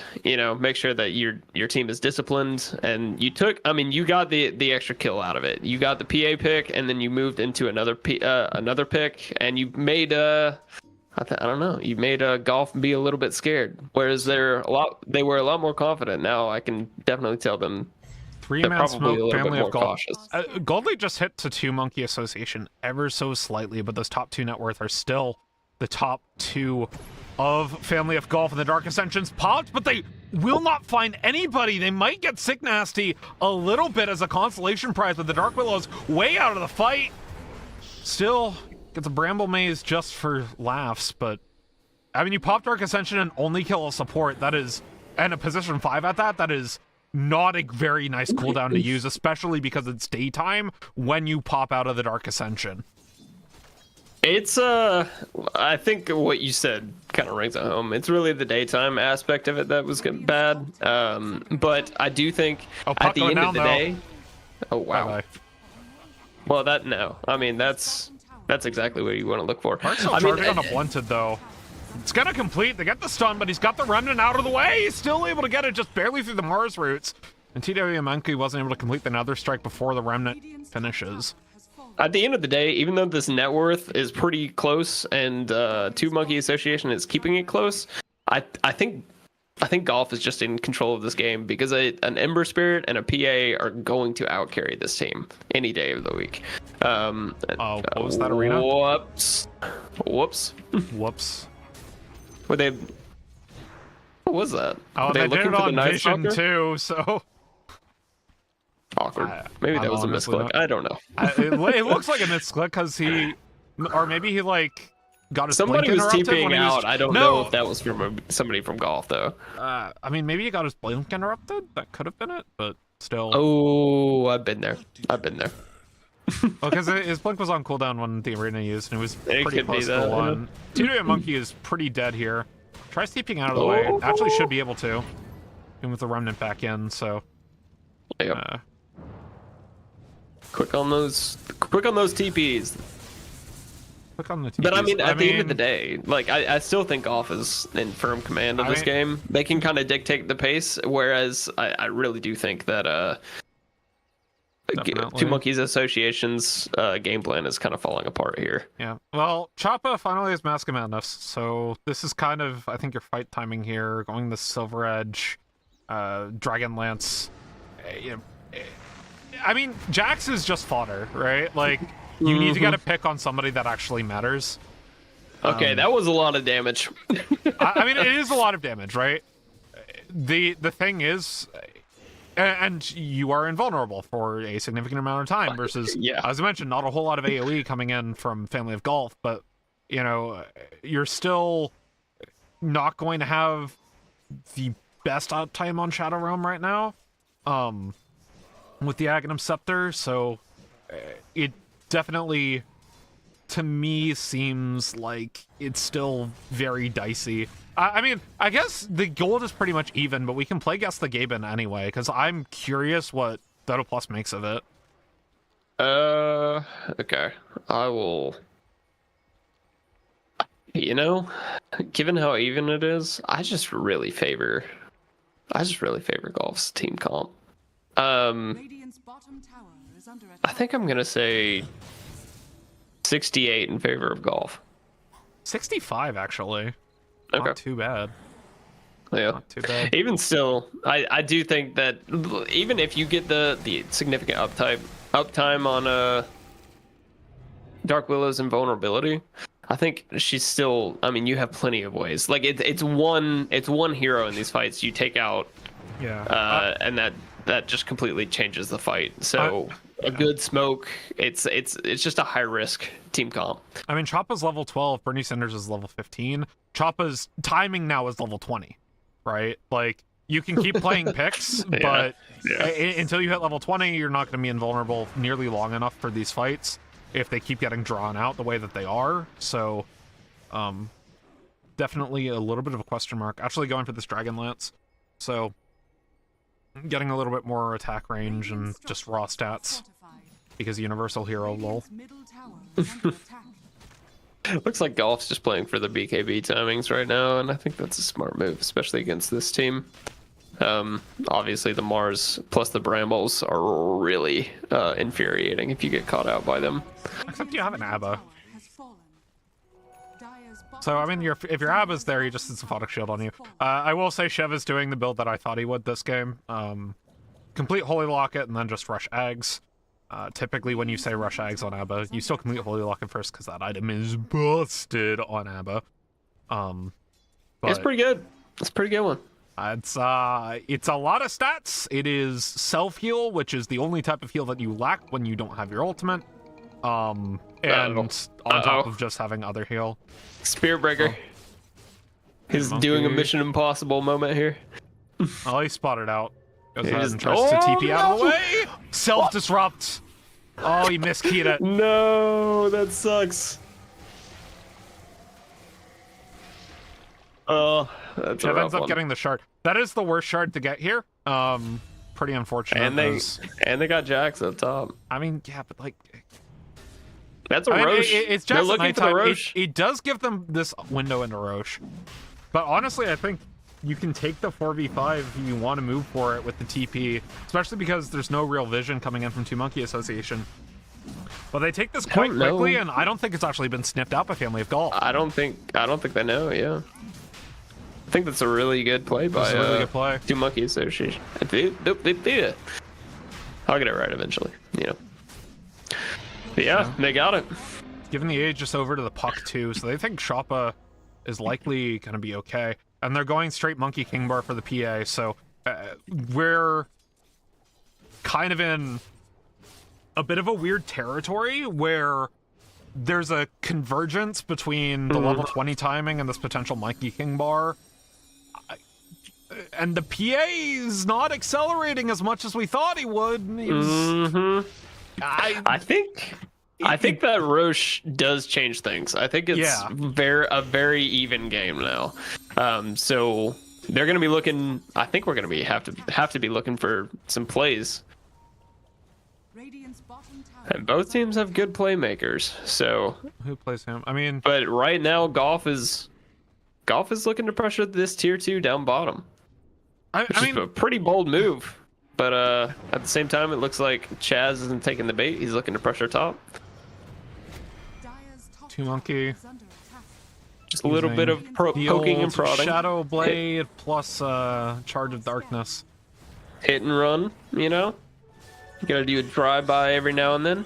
Speaker 2: make sure that your team is disciplined, and you got the extra kill out of it. You got the PA pick, and then you moved into another pick, and you made I don't know. You made Golf be a little bit scared, whereas they were a lot more confident. Now I can definitely tell them
Speaker 1: 3-man smoke, family of Golf.
Speaker 2: Cautious.
Speaker 1: Goldley just hit to 2 Monkey Association ever so slightly, but those top 2 net worth are still the top 2 of Family of Golf, and the Dark Ascensions popped, but they will not find anybody. They might get Sick Nasty a little bit as a consolation prize, but the Dark Willow's way out of the fight. Still gets a Bramble Maze just for laughs, but I mean, you pop Dark Ascension and only kill a support. That is, and a position 5 at that is not a very nice cooldown to use, especially because it's daytime when you pop out of the Dark Ascension.
Speaker 2: It's I think what you said kind of rings at home. It's really the daytime aspect of it that was bad. But I do think at the end of the day, oh wow.
Speaker 1: Bye-bye.
Speaker 2: Well, I mean that's exactly what you want to look for.
Speaker 1: Mark's still charging on a Blunted though. It's gonna complete. They get the stun, but he's got the remnant out of the way. He's still able to get it just barely through the Mars roots. And TW Monkey wasn't able to complete the Nether Strike before the remnant finishes.
Speaker 2: At the end of the day, even though this net worth is pretty close and 2 Monkey Association is keeping it close, I think Golf is just in control of this game because an Ember Spirit and a PA are going to outcarry this team any day of the week.
Speaker 1: What was that arena?
Speaker 2: Whoops. Were they? What was that?
Speaker 1: Oh, they did it on Vision too, so
Speaker 2: awkward. Maybe that was a misclick. I don't know.
Speaker 1: It looks like a misclick because maybe he like got his
Speaker 2: somebody
Speaker 1: blink
Speaker 2: was
Speaker 1: interrupted
Speaker 2: TPing
Speaker 1: when he
Speaker 2: out. I don't know if that was from somebody from Golf though.
Speaker 1: I mean, maybe he got his blink interrupted. That could have been it, but still.
Speaker 2: Oh, I've been there.
Speaker 1: Well, because his blink was on cooldown when the arena used, and it was pretty
Speaker 2: could be
Speaker 1: close to
Speaker 2: that,
Speaker 1: one. T2 Monkey is pretty dead here. Tries TPing out of the way. Actually, should be able to. Even with the remnant back in, so.
Speaker 2: Yep. Quick on those TPs.
Speaker 1: Click on the TPs.
Speaker 2: But I mean, at the end of the day, like I still think Golf is in firm command of this game. They can kind of dictate the pace, whereas I really do think that 2 Monkeys Association's game plan is kind of falling apart here.
Speaker 1: Yeah. Well, Choppa finally has Mask of Madness, so this is kind of, I think, your fight timing here. Going the Silver Edge, Dragonlance. I mean, Jax is just fodder, right? Like, you need to get a pick on somebody that actually matters.
Speaker 2: Okay, that was a lot of damage.
Speaker 1: I mean, it is a lot of damage, right? The thing is, and you are invulnerable for a significant amount of time versus, as I mentioned, not a whole lot of AoE coming in from Family of Golf, but, you're still not going to have the best uptime on Shadow Realm right now, with the Aghanim Scepter, so it definitely, to me, seems like it's still very dicey. I mean, I guess the gold is pretty much even, but we can play Guess the Gaben anyway, because I'm curious what Dodo Plus makes of it.
Speaker 2: Okay. I will... You know, given how even it is, I just really favor Golf's team comp.
Speaker 3: Radiant's bottom tower is under
Speaker 2: I
Speaker 3: attack.
Speaker 2: think I'm gonna say 68 in favor of Golf.
Speaker 1: 65, actually.
Speaker 2: Okay.
Speaker 1: Not too bad.
Speaker 2: Yeah.
Speaker 1: Not too bad.
Speaker 2: Even still, I do think that even if you get the significant uptime on Dark Willow's invulnerability, I think she's still. I mean, you have plenty of ways. Like it's one hero in these fights you take out,
Speaker 1: Yeah.
Speaker 2: and that just completely changes the fight. So a good smoke, it's just a high risk team comp.
Speaker 1: I mean, Choppa's level 12, Bernie Sanders is level 15. Choppa's timing now is level 20, right? Like, you can keep playing picks, but until you hit level 20, you're not going to be invulnerable nearly long enough for these fights if they keep getting drawn out the way that they are. So, definitely a little bit of a question mark. Actually going for this Dragon Lance. So, getting a little bit more attack range and just raw stats because Universal Hero, lol.
Speaker 3: Radiant's middle tower is under attack.
Speaker 2: Looks like Golf's just playing for the BKB timings right now, and I think that's a smart move, especially against this team. Obviously, the Mars plus the Brambles are really infuriating if you get caught out by them.
Speaker 1: Except you have an ABBA.
Speaker 3: Tower has fallen. Dire's bottom
Speaker 1: So, I mean,
Speaker 3: tower
Speaker 1: if your ABBA's there, he just has a Photic Shield on you. I will say Shev is doing the build that I thought he would this game. Complete Holy Locket and then just rush Eggs. Typically, when you say rush Eggs on ABBA, you still complete Holy Locket first because that item is busted on ABBA. But
Speaker 2: It's pretty good. It's a pretty good one.
Speaker 1: it's a lot of stats. It is self-heal, which is the only type of heal that you lack when you don't have your ultimate. And on top of just having other heal.
Speaker 2: Spearbreaker. He's
Speaker 1: Monkey.
Speaker 2: doing a Mission Impossible moment here.
Speaker 1: Oh, he spotted out. Goes
Speaker 2: He
Speaker 1: ahead
Speaker 2: just-
Speaker 1: and tries to TP out of the
Speaker 2: no!
Speaker 1: way. Self-disrupt. Oh, he miskeyed it.
Speaker 2: No, that sucks. Oh, that's a
Speaker 1: Chev
Speaker 2: rough
Speaker 1: ends up
Speaker 2: one.
Speaker 1: getting the shard. That is the worst shard to get here. Pretty unfortunate.
Speaker 2: And they
Speaker 1: as-
Speaker 2: got Jax up top.
Speaker 1: I mean, yeah, but like,
Speaker 2: That's a
Speaker 1: I mean,
Speaker 2: Roche.
Speaker 1: it's
Speaker 2: They're
Speaker 1: just
Speaker 2: looking for the
Speaker 1: nighttime.
Speaker 2: Roche.
Speaker 1: It does give them this window into Roche. But honestly, I think you can take the 4v5 if you want to move for it with the TP, especially because there's no real vision coming in from Two Monkey Association. But they take this quite
Speaker 2: don't know.
Speaker 1: quickly, and I don't think it's actually been sniffed out by Family of Golf.
Speaker 2: I don't think they know. Yeah, I think that's a really good play by
Speaker 1: This is a really good play.
Speaker 2: Two Monkey Association. I'll get it right eventually. You know. But yeah, they got it.
Speaker 1: Given the age just over to the puck too, so they think Shoppa is likely going to be okay. And they're going straight Monkey King Bar for the PA, so we're kind of in a bit of a weird territory where there's a convergence between the level 20 timing and this potential Monkey King Bar. And the PA is not accelerating as much as we thought he would. He was-
Speaker 2: I think that Roche does change things. I think it's
Speaker 1: Yeah.
Speaker 2: a very even game now. So they're going to be looking. I think we're going to have to be looking for some plays.
Speaker 3: Radiant's bottom tower
Speaker 2: And both teams have good playmakers. So,
Speaker 1: Who plays him? I mean,
Speaker 2: but right now, Golf is looking to pressure this tier 2 down bottom, which
Speaker 1: I
Speaker 2: is
Speaker 1: mean,
Speaker 2: a pretty bold move. But at the same time, it looks like Chaz isn't taking the bait. He's looking to pressure top.
Speaker 3: Dire's top
Speaker 1: Two
Speaker 3: tower
Speaker 1: Monkey.
Speaker 3: is under attack.
Speaker 2: Just a little bit of
Speaker 1: the
Speaker 2: poking and
Speaker 1: old
Speaker 2: prodding.
Speaker 1: Shadow Blade plus Charge of Darkness.
Speaker 2: Hit and run, you know? You gotta do a drive-by every now and then.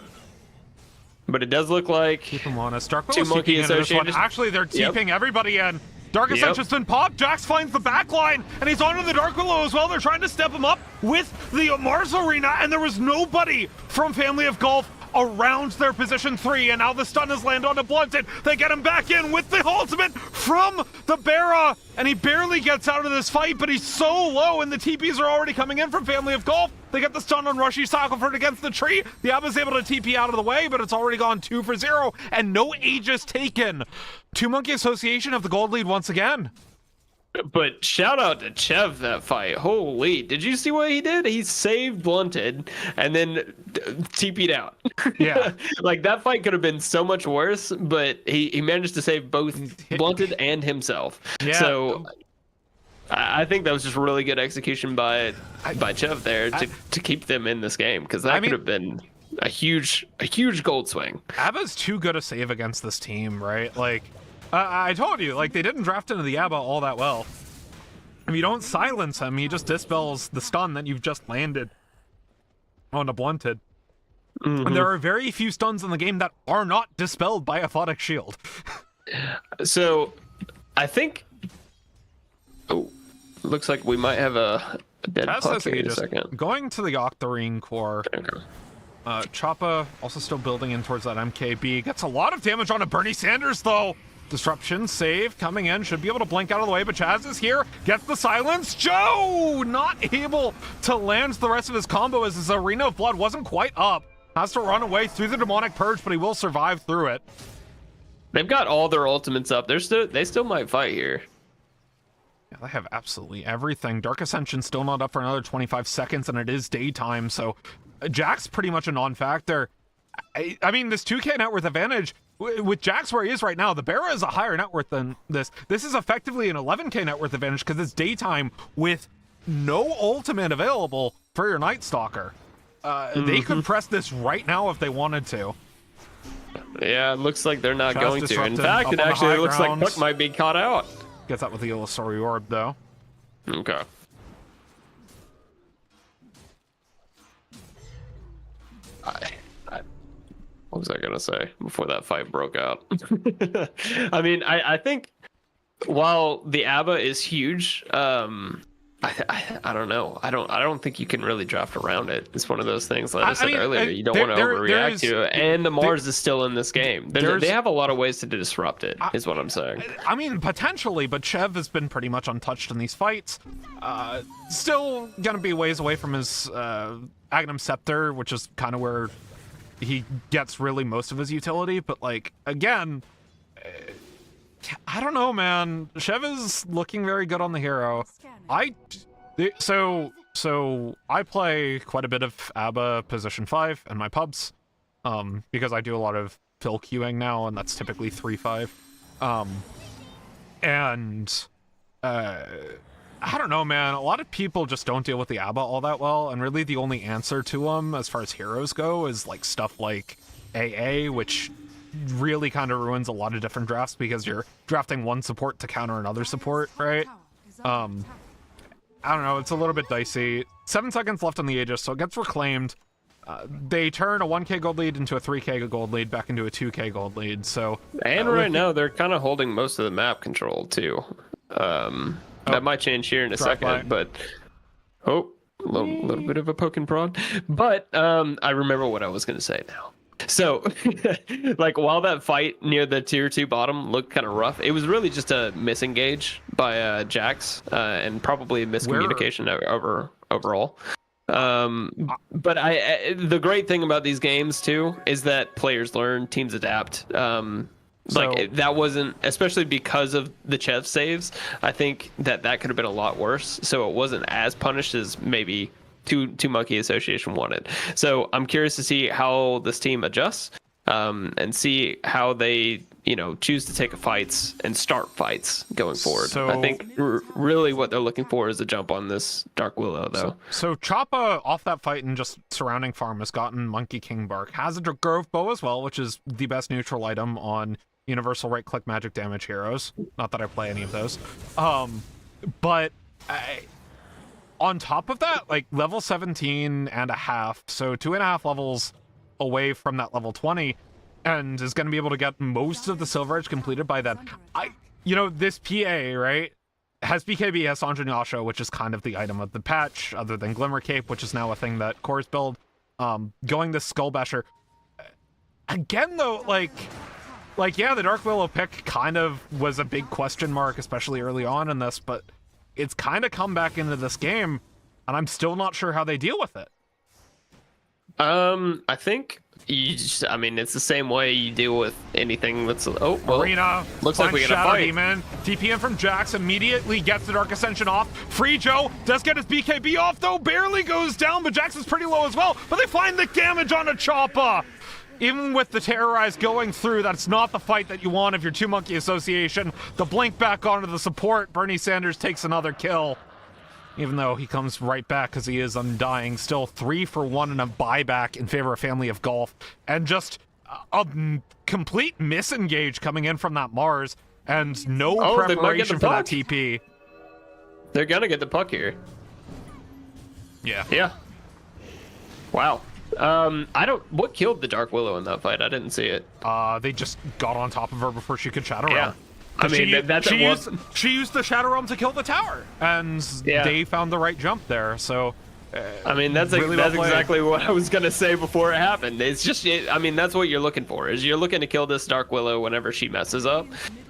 Speaker 2: But it does look like...
Speaker 1: Keep him honest. Dark
Speaker 2: Two
Speaker 1: Willow's
Speaker 2: Monkey
Speaker 1: TPing into this one.
Speaker 2: Associated.
Speaker 1: Actually, they're
Speaker 2: Yep.
Speaker 1: TPing everybody in. Dark
Speaker 2: Yep.
Speaker 1: Ascension's been popped. Jax finds the back line, and he's onto the Dark Willow as well. They're trying to step him up with the Mars Arena, and there was nobody from Family of Golf around their position 3, and now the stun has landed on a Blunted. They get him back in with the ultimate from the Bera, and he barely gets out of this fight, but he's so low, and the TPs are already coming in from Family of Golf. They get the stun on Rushy Sackleford against the tree. The Abba's able to TP out of the way, but it's already gone 2 for 0, and no Aegis taken. 2 Monkey Association have the gold lead once again.
Speaker 2: But shout out to Chev that fight. Holy, did you see what he did? He saved Blunted and then TP'd out.
Speaker 1: Yeah.
Speaker 2: Like that fight could have been so much worse, but he managed to save both Blunted and himself.
Speaker 1: Yeah.
Speaker 2: So I think that was just really good execution by Chev there to keep them in this game, because that could have been a huge gold swing.
Speaker 1: Abba's too good a save against this team, right? Like, I told you, like, they didn't draft into the Abba all that well. If you don't silence him, he just dispels the stun that you've just landed on a Blunted. And there are very few stuns in the game that are not dispelled by Aphotic Shield.
Speaker 2: So, I think... Oh, looks like we might have a dead puck here in a second.
Speaker 1: Going to the Octarine core.
Speaker 2: Okay.
Speaker 1: Choppa also still building in towards that MKB. Gets a lot of damage on a Bernie Sanders, though. Disruption, save, coming in, should be able to blink out of the way, but Chaz is here, gets the silence. Joe not able to land the rest of his combo as his Arena of Blood wasn't quite up. Has to run away through the Demonic Purge, but he will survive through it.
Speaker 2: They've got all their ultimates up. They still might fight here.
Speaker 1: Yeah, they have absolutely everything. Dark Ascension still not up for another 25 seconds, and it is daytime, so Jack's pretty much a non-factor. I mean, this 2K net worth advantage, with Jax where he is right now, the Bera is a higher net worth than this. This is effectively an 11K net worth advantage because it's daytime with no ultimate available for your Night Stalker. They could press this right now if they wanted to.
Speaker 2: Yeah, it looks like they're not going to. In fact, it actually looks like Puck might be caught out.
Speaker 1: Gets that with the Illusory Orb, though.
Speaker 2: Okay. What was I gonna say before that fight broke out? I mean, I think while the Abba is huge, I don't know. I don't think you can really draft around it. It's one of those things. Like I said earlier, you don't want to overreact to it. And the Mars is still in this game. They have a lot of ways to disrupt it. Is what I'm saying.
Speaker 1: I mean, potentially, but Chev has been pretty much untouched in these fights. Still gonna be ways away from his Agnum Scepter, which is kind of where he gets really most of his utility, but like again, I don't know, man. Chev is looking very good on the hero. So I play quite a bit of Abba position 5 in my pubs, because I do a lot of fill queuing now, and that's typically 3-5. I don't know, man. A lot of people just don't deal with the Abba all that well, and really the only answer to them as far as heroes go is like stuff like AA, which really kind of ruins a lot of different drafts because you're drafting one support to counter another support, right? I don't know. It's a little bit dicey. 7 seconds left on the Aegis, so it gets reclaimed. They turn a 1k gold lead into a 3k gold lead back into a 2k gold lead, so...
Speaker 2: And right now, they're kind of holding most of the map control, too. That might change here in a second, but... Oh, a little bit of a poke and prod. But I remember what I was going to say now. So, like, while that fight near the tier 2 bottom looked kind of rough, it was really just a misengage by Jax, and probably a miscommunication overall. But the great thing about these games, too, is that players learn, teams adapt. That wasn't, especially because of the Chev saves, I think that could have been a lot worse. So it wasn't as punished as maybe two Monkey Association wanted. So I'm curious to see how this team adjusts, and see how they, choose to take fights and start fights going forward. So I think really what they're looking for is a jump on this Dark Willow, though.
Speaker 1: So Choppa off that fight and just surrounding farm has gotten Monkey King Bark, has a Grove Bow as well, which is the best neutral item on universal right click magic damage heroes. Not that I play any of those. But on top of that, like level 17 and a half, so 2.5 levels away from that level 20, and is going to be able to get most of the Silver Edge completed by then. This PA, right, has BKB, has Sanjin Yasha, which is kind of the item of the patch, other than Glimmer Cape, which is now a thing that cores build. Going this Skull Basher, again, though, like yeah, the Dark Willow pick kind of was a big question mark, especially early on in this, but it's kind of come back into this game, and I'm still not sure how they deal with it.
Speaker 2: I think I mean, it's the same way you deal with anything that's. Oh, well,
Speaker 1: Arena
Speaker 2: looks like we got a
Speaker 1: Shadow
Speaker 2: fight.
Speaker 1: Demon. TP in from Jax, immediately gets the Dark Ascension off. Free Joe does get his BKB off, though, barely goes down, but Jax is pretty low as well. But they find the damage on a Choppa. Even with the Terrorize going through, that's not the fight that you want if you're Two Monkey Association. The blink back onto the support. Bernie Sanders takes another kill. Even though he comes right back because he is undying. Still 3 for 1 and a buyback in favor of Family of Golf. And just a complete misengage coming in from that Mars. And no preparation for that TP.
Speaker 2: They're gonna get the puck here.
Speaker 1: Yeah.
Speaker 2: Yeah. Wow. What killed the Dark Willow in that fight? I didn't see it.
Speaker 1: They just got on top of her before she could Shadow Realm.
Speaker 2: Yeah. I mean,
Speaker 1: she used the Shadow Realm to kill the tower, and they found the right jump there. So,
Speaker 2: I mean, that's exactly what I was gonna say before it happened. It's just, I mean, that's what you're looking for. Is you're looking to kill this Dark Willow whenever she messes up,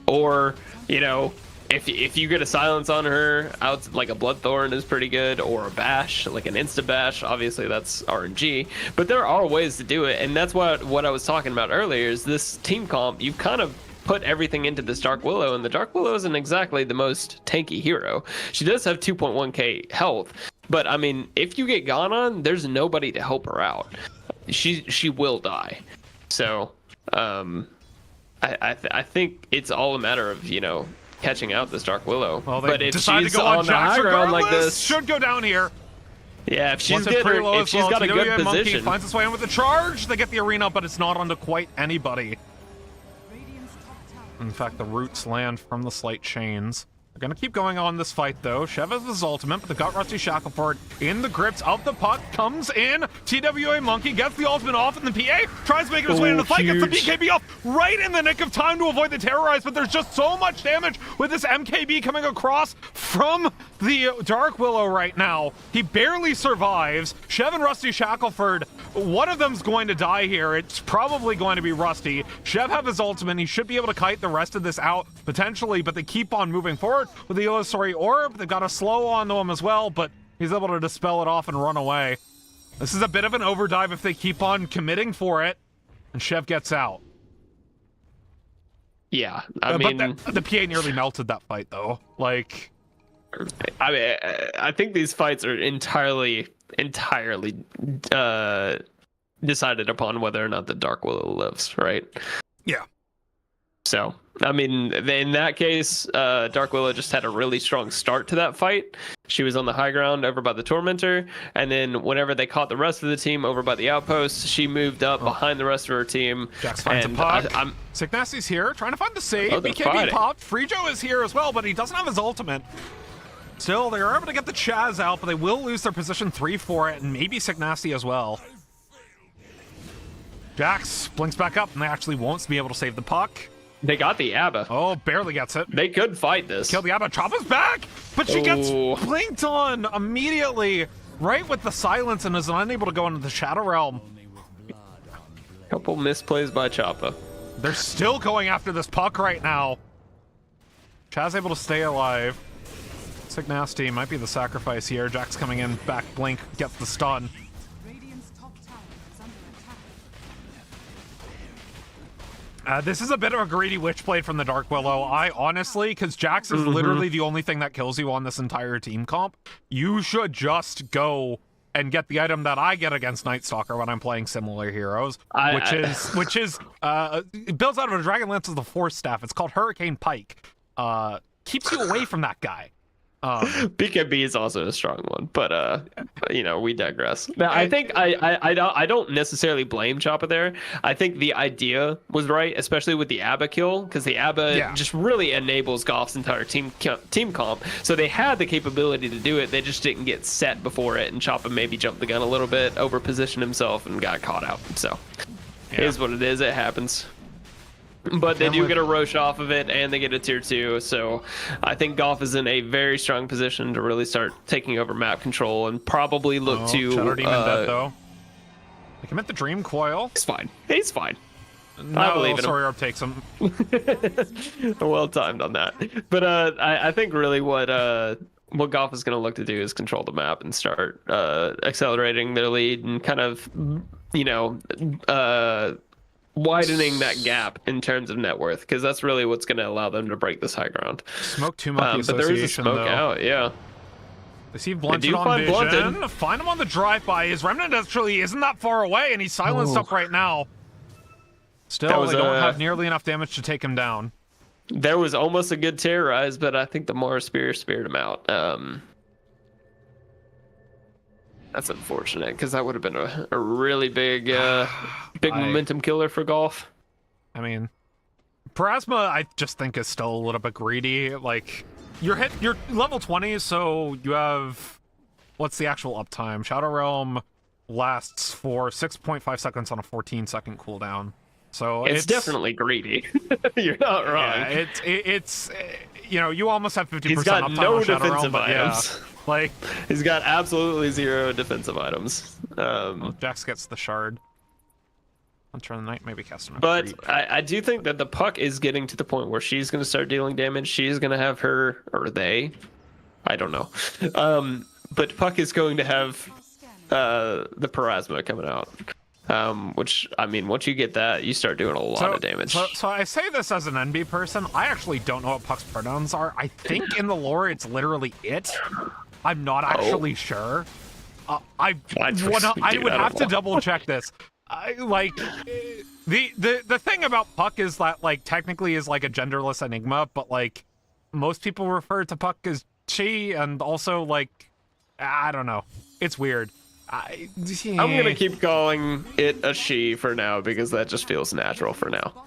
Speaker 2: or if you get a silence on her, out like a Bloodthorn is pretty good, or a bash, like an insta bash. Obviously, that's RNG, but there are ways to do it, and that's what I was talking about earlier. Is this team comp? You've kind of put everything into this Dark Willow, and the Dark Willow isn't exactly the most tanky hero. She does have 2.1k health, but I mean, if you get gone on, there's nobody to help her out. She will die. So, I think it's all a matter of catching out this Dark Willow.
Speaker 1: Well,
Speaker 2: but if
Speaker 1: decide
Speaker 2: she's
Speaker 1: to go
Speaker 2: on the
Speaker 1: Jax
Speaker 2: high ground like this,
Speaker 1: should go down here.
Speaker 2: Yeah, if she's
Speaker 1: got
Speaker 2: a good
Speaker 1: Monkey
Speaker 2: position,
Speaker 1: finds its way in with the charge. They get the arena, but it's not onto quite anybody. In fact, the roots land from the slight chains. They're going to keep going on this fight, though. Shev has his ultimate, but they've got Rusty Shackleford in the grips of the puck. Comes in. TWA Monkey gets the ultimate off in the PA. Tries to make his way into the fight. Gets the BKB off right in the nick of time to avoid the Terrorize, but there's just so much damage with this MKB coming across from the Dark Willow right now. He barely survives. Shev and Rusty Shackleford, one of them's going to die here. It's probably going to be Rusty. Shev have his ultimate. He should be able to kite the rest of this out, potentially, but they keep on moving forward with the Illusory Orb. They've got a slow onto him as well, but he's able to dispel it off and run away. This is a bit of an overdive if they keep on committing for it, and Shev gets out.
Speaker 2: Yeah, I mean,
Speaker 1: but the PA nearly melted that fight, though. Like,
Speaker 2: I think these fights are entirely decided upon whether or not the Dark Willow lives, right?
Speaker 1: Yeah.
Speaker 2: So, I mean, in that case, Dark Willow just had a really strong start to that fight. She was on the high ground over by the Tormentor, and then whenever they caught the rest of the team over by the Outpost, she moved up behind the rest of her team.
Speaker 1: Jax finds a puck. Sick Nasty's here, trying to find the save. BKB popped. Free Joe is here as well, but he doesn't have his ultimate. Still, they are able to get the Chaz out, but they will lose their position 3 for it, and maybe Sick Nasty as well. Jax blinks back up, and they actually won't be able to save the puck.
Speaker 2: They got the ABBA.
Speaker 1: Oh, barely gets it.
Speaker 2: They could fight this.
Speaker 1: Kill the ABBA. Choppa's back, but she gets blinked on immediately, right with the silence, and is unable to go into the Shadow Realm.
Speaker 2: Couple misplays by Choppa.
Speaker 1: They're still going after this puck right now. Chaz able to stay alive. Sick Nasty might be the sacrifice here. Jax coming in, back blink, gets the stun. This is a bit of a greedy Witchblade from the Dark Willow. I honestly, because Jax is literally the only thing that kills you on this entire team comp, you should just go and get the item that I get against Night Stalker when I'm playing similar heroes, which is it builds out of a Dragonlance with the Force Staff. It's called Hurricane Pike. Keeps you away from that guy.
Speaker 2: BKB is also a strong one, but we digress. Now, I think I don't necessarily blame Choppa there. I think the idea was right, especially with the ABBA kill, because the ABBA just really enables Goff's entire team comp. So they had the capability to do it. They just didn't get set before it, and Choppa maybe jumped the gun a little bit, over positioned himself, and got caught out. So it is what it is. It happens. But they do get a Roche off of it, and they get a tier 2, so I think Goff is in a very strong position to really start taking over map control and probably look to...
Speaker 1: Shadow Demon dead, though. They commit the Dream Coil.
Speaker 2: He's fine. He's fine.
Speaker 1: No,
Speaker 2: believe in him.
Speaker 1: Sorry, Orb takes him.
Speaker 2: Well timed on that. But I think really what Golf is going to look to do is control the map and start accelerating their lead and kind of, widening that gap in terms of net worth, because that's really what's going to allow them to break this high ground.
Speaker 1: Smoke 2 Monkey
Speaker 2: But there is a
Speaker 1: Association,
Speaker 2: smoke
Speaker 1: though.
Speaker 2: out, yeah.
Speaker 1: They see Blunted
Speaker 2: do
Speaker 1: on
Speaker 2: find
Speaker 1: vision.
Speaker 2: Blunted.
Speaker 1: Find him on the drive-by. His Remnant actually isn't that far away, and he's silenced up right now. Still, they don't have nearly enough damage to take him down.
Speaker 2: There was almost a good terrorize, but I think the Mars Spear speared him out. That's unfortunate, because that would have been a really big momentum killer for Golf.
Speaker 1: I mean, Parasma, I just think is still a little bit greedy. Like, you're level 20, so you have, what's the actual uptime? Shadow Realm lasts for 6.5 seconds on a 14-second cooldown. So
Speaker 2: it's definitely greedy. You're not wrong.
Speaker 1: Yeah, it's you almost have 50%
Speaker 2: He's got
Speaker 1: uptime
Speaker 2: no
Speaker 1: on Shadow
Speaker 2: defensive
Speaker 1: Realm,
Speaker 2: items.
Speaker 1: Yeah, like,
Speaker 2: he's got absolutely 0 defensive items.
Speaker 1: Jax gets the shard. Hunter of the Night, maybe cast another
Speaker 2: But
Speaker 1: creep.
Speaker 2: I do think that the Puck is getting to the point where she's going to start dealing damage. She's going to have her, or they, I don't know. But Puck is going to have the Parasma coming out. Which, I mean, once you get that, you start doing a lot of damage.
Speaker 1: So I say this as an NB person. I actually don't know what Puck's pronouns are. I think in the lore it's literally it. I'm not actually sure. I would have to double check this. The thing about Puck is that, like, technically is like a genderless enigma, but like most people refer to Puck as she, and also, like, I don't know. It's weird.
Speaker 2: I'm gonna keep calling it a she for now, because that just feels natural for now.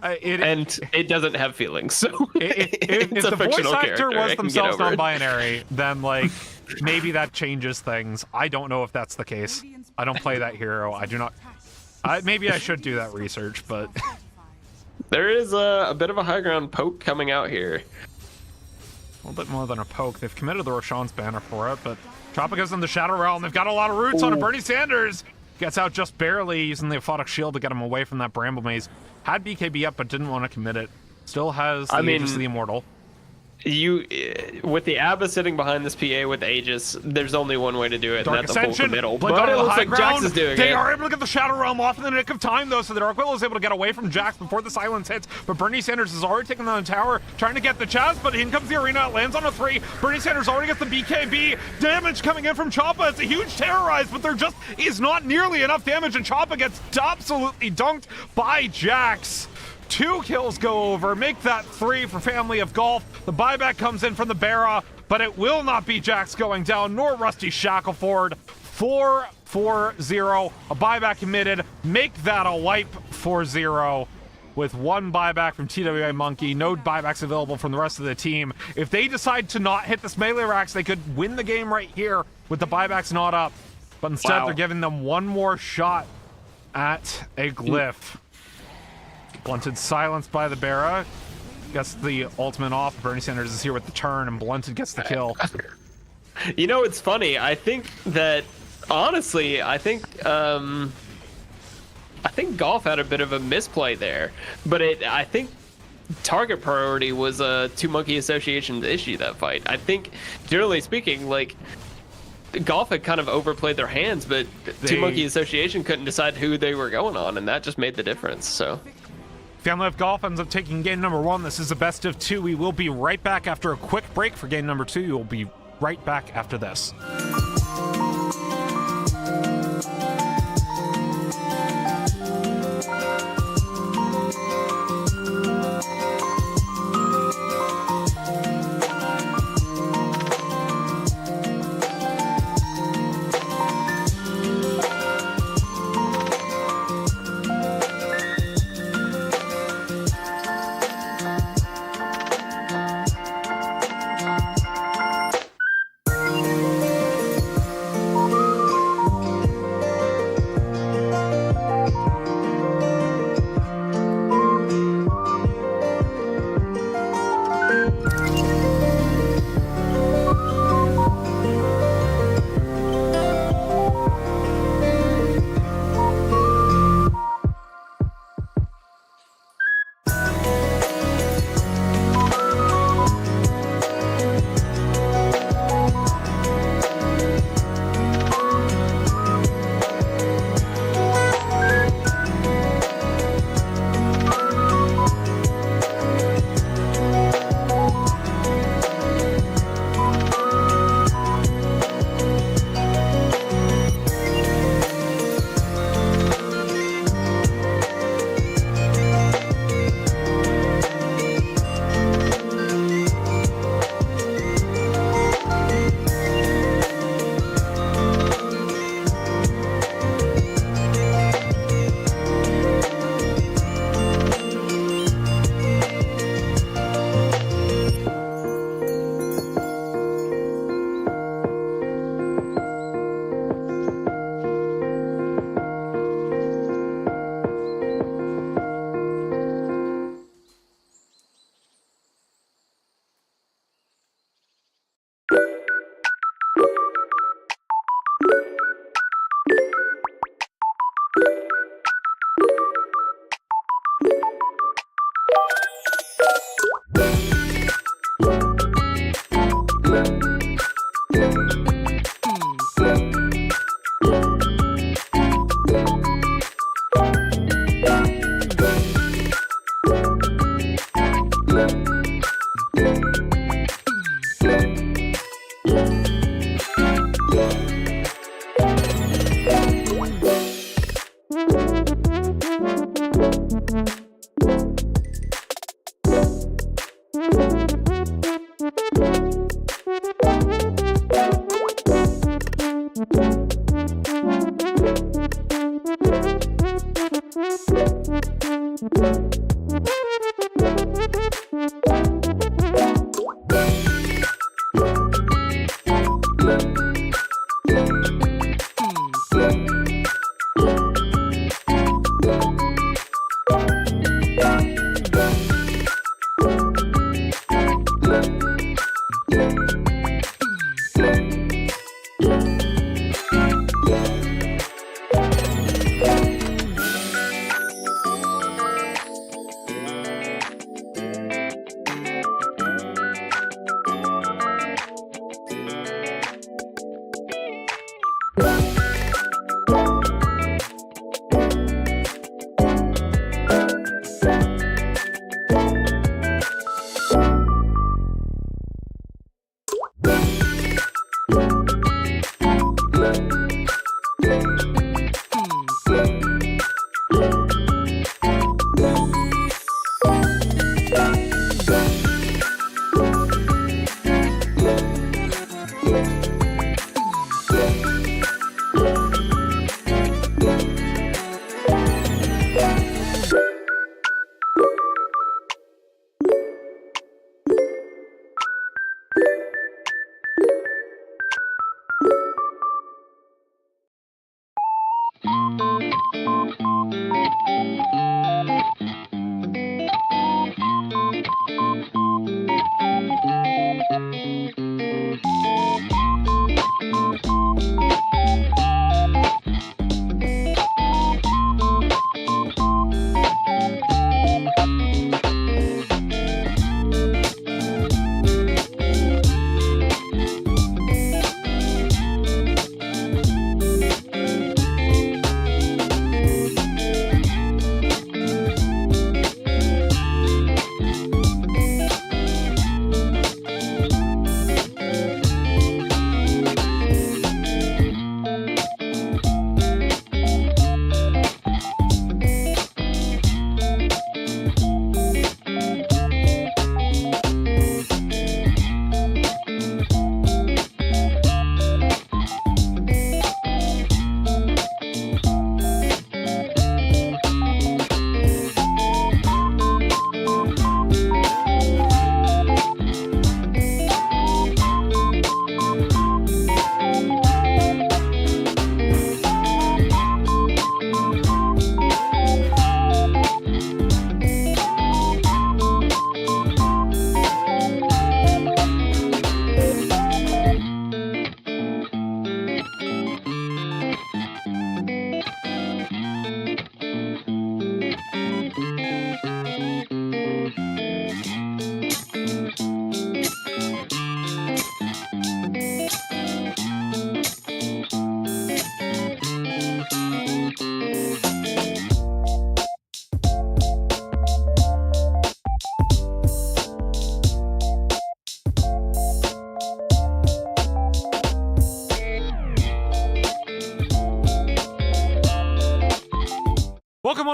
Speaker 2: It doesn't have feelings, so
Speaker 1: if the voice actor was themselves non-binary, then, like, maybe that changes things. I don't know if that's the case. I don't play that hero. I do not. Maybe I should do that research, but
Speaker 2: there is a bit of a high ground poke coming out here.
Speaker 1: A little bit more than a poke. They've committed the Roshan's banner for it, but Tropica's in the Shadow Realm. They've got a lot of roots on it. Bernie Sanders gets out just barely, using the Aphotic Shield to get him away from that Bramble Maze. Had BKB up, but didn't want to commit it. Still has the Aegis of the Immortal.
Speaker 2: With the Abba sitting behind this PA with Aegis, there's only one way to do it,
Speaker 1: Dark
Speaker 2: and that's a pull
Speaker 1: Ascension,
Speaker 2: middle.
Speaker 1: Blink
Speaker 2: But
Speaker 1: onto
Speaker 2: it
Speaker 1: the
Speaker 2: looks
Speaker 1: high
Speaker 2: like
Speaker 1: ground.
Speaker 2: Jax is doing
Speaker 1: They
Speaker 2: it.
Speaker 1: are able to get the Shadow Realm off in the nick of time, though, so the Dark Willow is able to get away from Jax before the silence hits. But Bernie Sanders is already taking down the tower, trying to get the Chaz, but in comes the arena. It lands on a 3. Bernie Sanders already gets the BKB. Damage coming in from Choppa. It's a huge terrorize, but there just is not nearly enough damage, and Choppa gets absolutely dunked by Jax. 2 kills go over, make that 3 for Family of Golf. The buyback comes in from the Bara, but it will not be Jax going down, nor Rusty Shackleford. 4-4-0, a buyback committed. Make that a wipe 4-0 with 1 buyback from TWA Monkey. No buybacks available from the rest of the team. If they decide to not hit this melee racks, they could win the game right here with the buybacks not up. But instead, they're giving them one more shot at a glyph. Blunted silenced by the Bara. Gets the ultimate off. Bernie Sanders is here with the turn, and Blunted gets the kill.
Speaker 2: You know, it's funny. I think that, honestly, I think Golf had a bit of a misplay there. But I think target priority was a 2 Monkey Association to issue that fight. I think, generally speaking, like, Golf had kind of overplayed their hands, but 2 Monkey Association couldn't decide who they were going on, and that just made the difference, so...
Speaker 1: Family of Golf ends up taking game number 1. This is a best of 2. We will be right back after a quick break for game number 2. You'll be right back after this.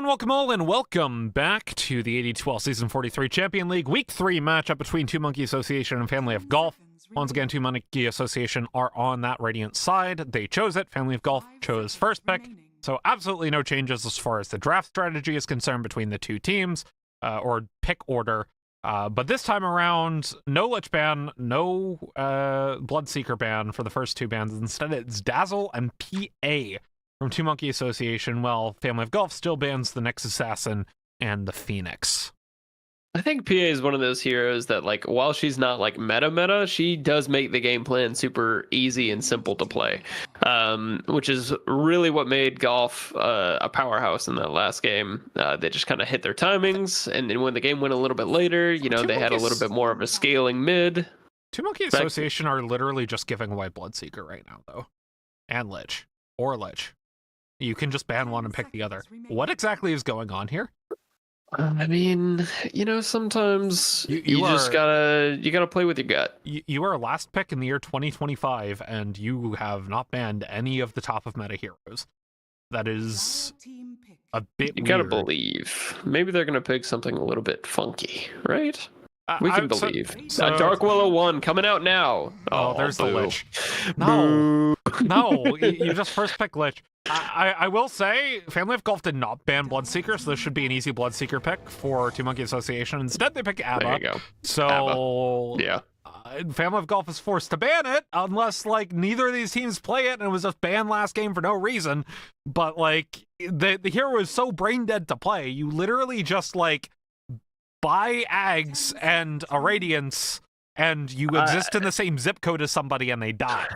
Speaker 1: everyone, welcome all, and welcome back to the AD2L Season 43 Champion League Week 3 matchup between Two Monkey Association and Family of Golf. Once again, Two Monkey Association are on that Radiant side. They chose it. Family of Golf chose first pick. So absolutely no changes as far as the draft strategy is concerned between the two teams, or pick order. But this time around, no Lich ban, no Bloodseeker ban for the first two bans. Instead, it's Dazzle and PA from Two Monkey Association, while Family of Golf still bans the Nyx Assassin and the Phoenix.
Speaker 2: I think PA is one of those heroes that, like, while she's not like meta, she does make the game plan super easy and simple to play, which is really what made Golf a powerhouse in that last game. They just kind of hit their timings, and then when the game went a little bit later, you know, they had a little bit more of a scaling mid.
Speaker 1: Two Monkey Association are literally just giving away Bloodseeker right now, though, and Lich, or Lich. You can just ban one and pick the other. What exactly is going on here?
Speaker 2: I mean, you know, sometimes you just gotta play with your gut.
Speaker 1: You are last pick in the year 2025, and you have not banned any of the top of meta heroes. That is a bit
Speaker 2: You gotta
Speaker 1: weird.
Speaker 2: believe. Maybe they're gonna pick something a little bit funky, right? We can believe.
Speaker 1: So,
Speaker 2: Dark Willow 1 coming out now.
Speaker 1: Oh, there's
Speaker 2: boo.
Speaker 1: the Lich. No, no, you just first pick Lich. I will say, Family of Golf did not ban Bloodseeker, so this should be an easy Bloodseeker pick for Two Monkey Association. Instead, they pick ABBA.
Speaker 2: There you go.
Speaker 1: So,
Speaker 2: Yeah.
Speaker 1: Family of Golf is forced to ban it, unless, like, neither of these teams play it, and it was just banned last game for no reason. But, like, the hero is so brain dead to play, you literally just, like, buy Ags and a Radiance, and you exist in the same zip code as somebody and they die.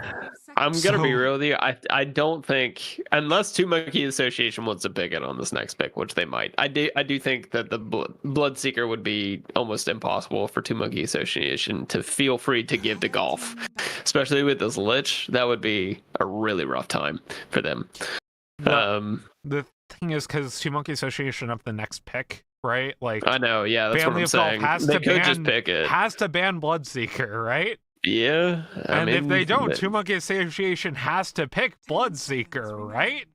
Speaker 2: I'm gonna be real with you. I don't think, unless Two Monkey Association wants to pick it on this next pick, which they might. I do think that the Bloodseeker would be almost impossible for Two Monkey Association to feel free to give to Golf, especially with this Lich. That would be a really rough time for them.
Speaker 1: The thing is, because Two Monkey Association have the next pick, right? Like,
Speaker 2: I know, yeah, that's
Speaker 1: Family
Speaker 2: what I'm
Speaker 1: of Golf
Speaker 2: saying.
Speaker 1: has
Speaker 2: They
Speaker 1: to
Speaker 2: could
Speaker 1: ban,
Speaker 2: just pick it.
Speaker 1: has to ban Bloodseeker, right?
Speaker 2: Yeah,
Speaker 1: And if they don't, Two Monkey Association has to pick Bloodseeker, right?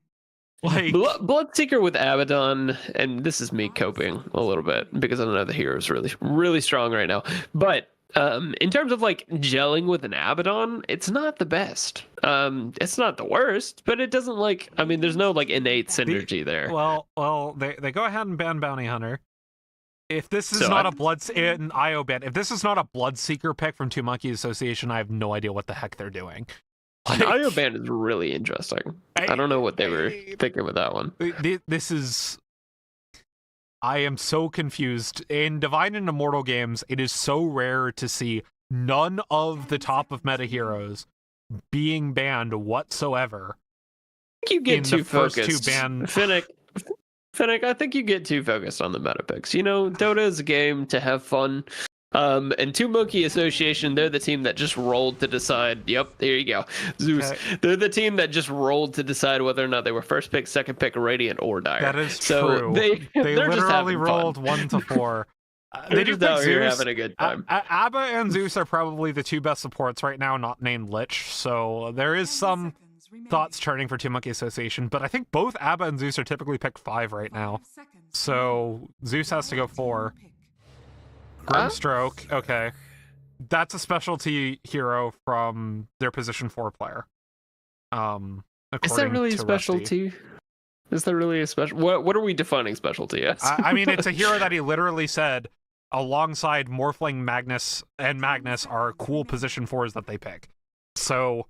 Speaker 1: Like,
Speaker 2: Bloodseeker with Abaddon, and this is me coping a little bit because I know the hero is really, really strong right now. But in terms of like gelling with an Abaddon, it's not the best. It's not the worst, but it doesn't like. I mean, there's no like innate synergy there.
Speaker 1: well, they go ahead and ban Bounty Hunter. If this is not an IO ban, if this is not a Bloodseeker pick from Two Monkey Association, I have no idea what the heck they're doing.
Speaker 2: Like, IO ban is really interesting. I don't know what they were thinking with that one.
Speaker 1: This is. I am so confused. In Divine and Immortal games, it is so rare to see none of the top of meta heroes being banned whatsoever.
Speaker 2: I think you get too focused. Finnick, I think you get too focused on the meta picks. You know, Dota is a game to have fun. And Two Monkey Association, they're the team that just rolled to decide. Yep, there you go. Zeus.
Speaker 1: Okay.
Speaker 2: They're the team that just rolled to decide whether or not they were first pick, second pick, Radiant, or Dire.
Speaker 1: That is
Speaker 2: so
Speaker 1: true.
Speaker 2: They
Speaker 1: They're
Speaker 2: just
Speaker 1: literally
Speaker 2: having
Speaker 1: rolled
Speaker 2: fun.
Speaker 1: 1 to 4.
Speaker 2: They're
Speaker 1: They do
Speaker 2: just
Speaker 1: pick
Speaker 2: out here
Speaker 1: Zeus.
Speaker 2: having a good time.
Speaker 1: Abba and Zeus are probably the two best supports right now, not named Lich. So there is some thoughts turning for Two Monkey Association, but I think both Abba and Zeus are typically picked 5 right now. So Zeus has to go 4. Grimstroke, okay. That's a specialty hero from their position 4 player.
Speaker 2: Is that really a
Speaker 1: to Rusty.
Speaker 2: specialty? Is that really a special? What are we defining specialty as?
Speaker 1: I mean, it's a hero that he literally said, alongside Morphling, Magnus, and Magnus are cool position 4s that they pick. So,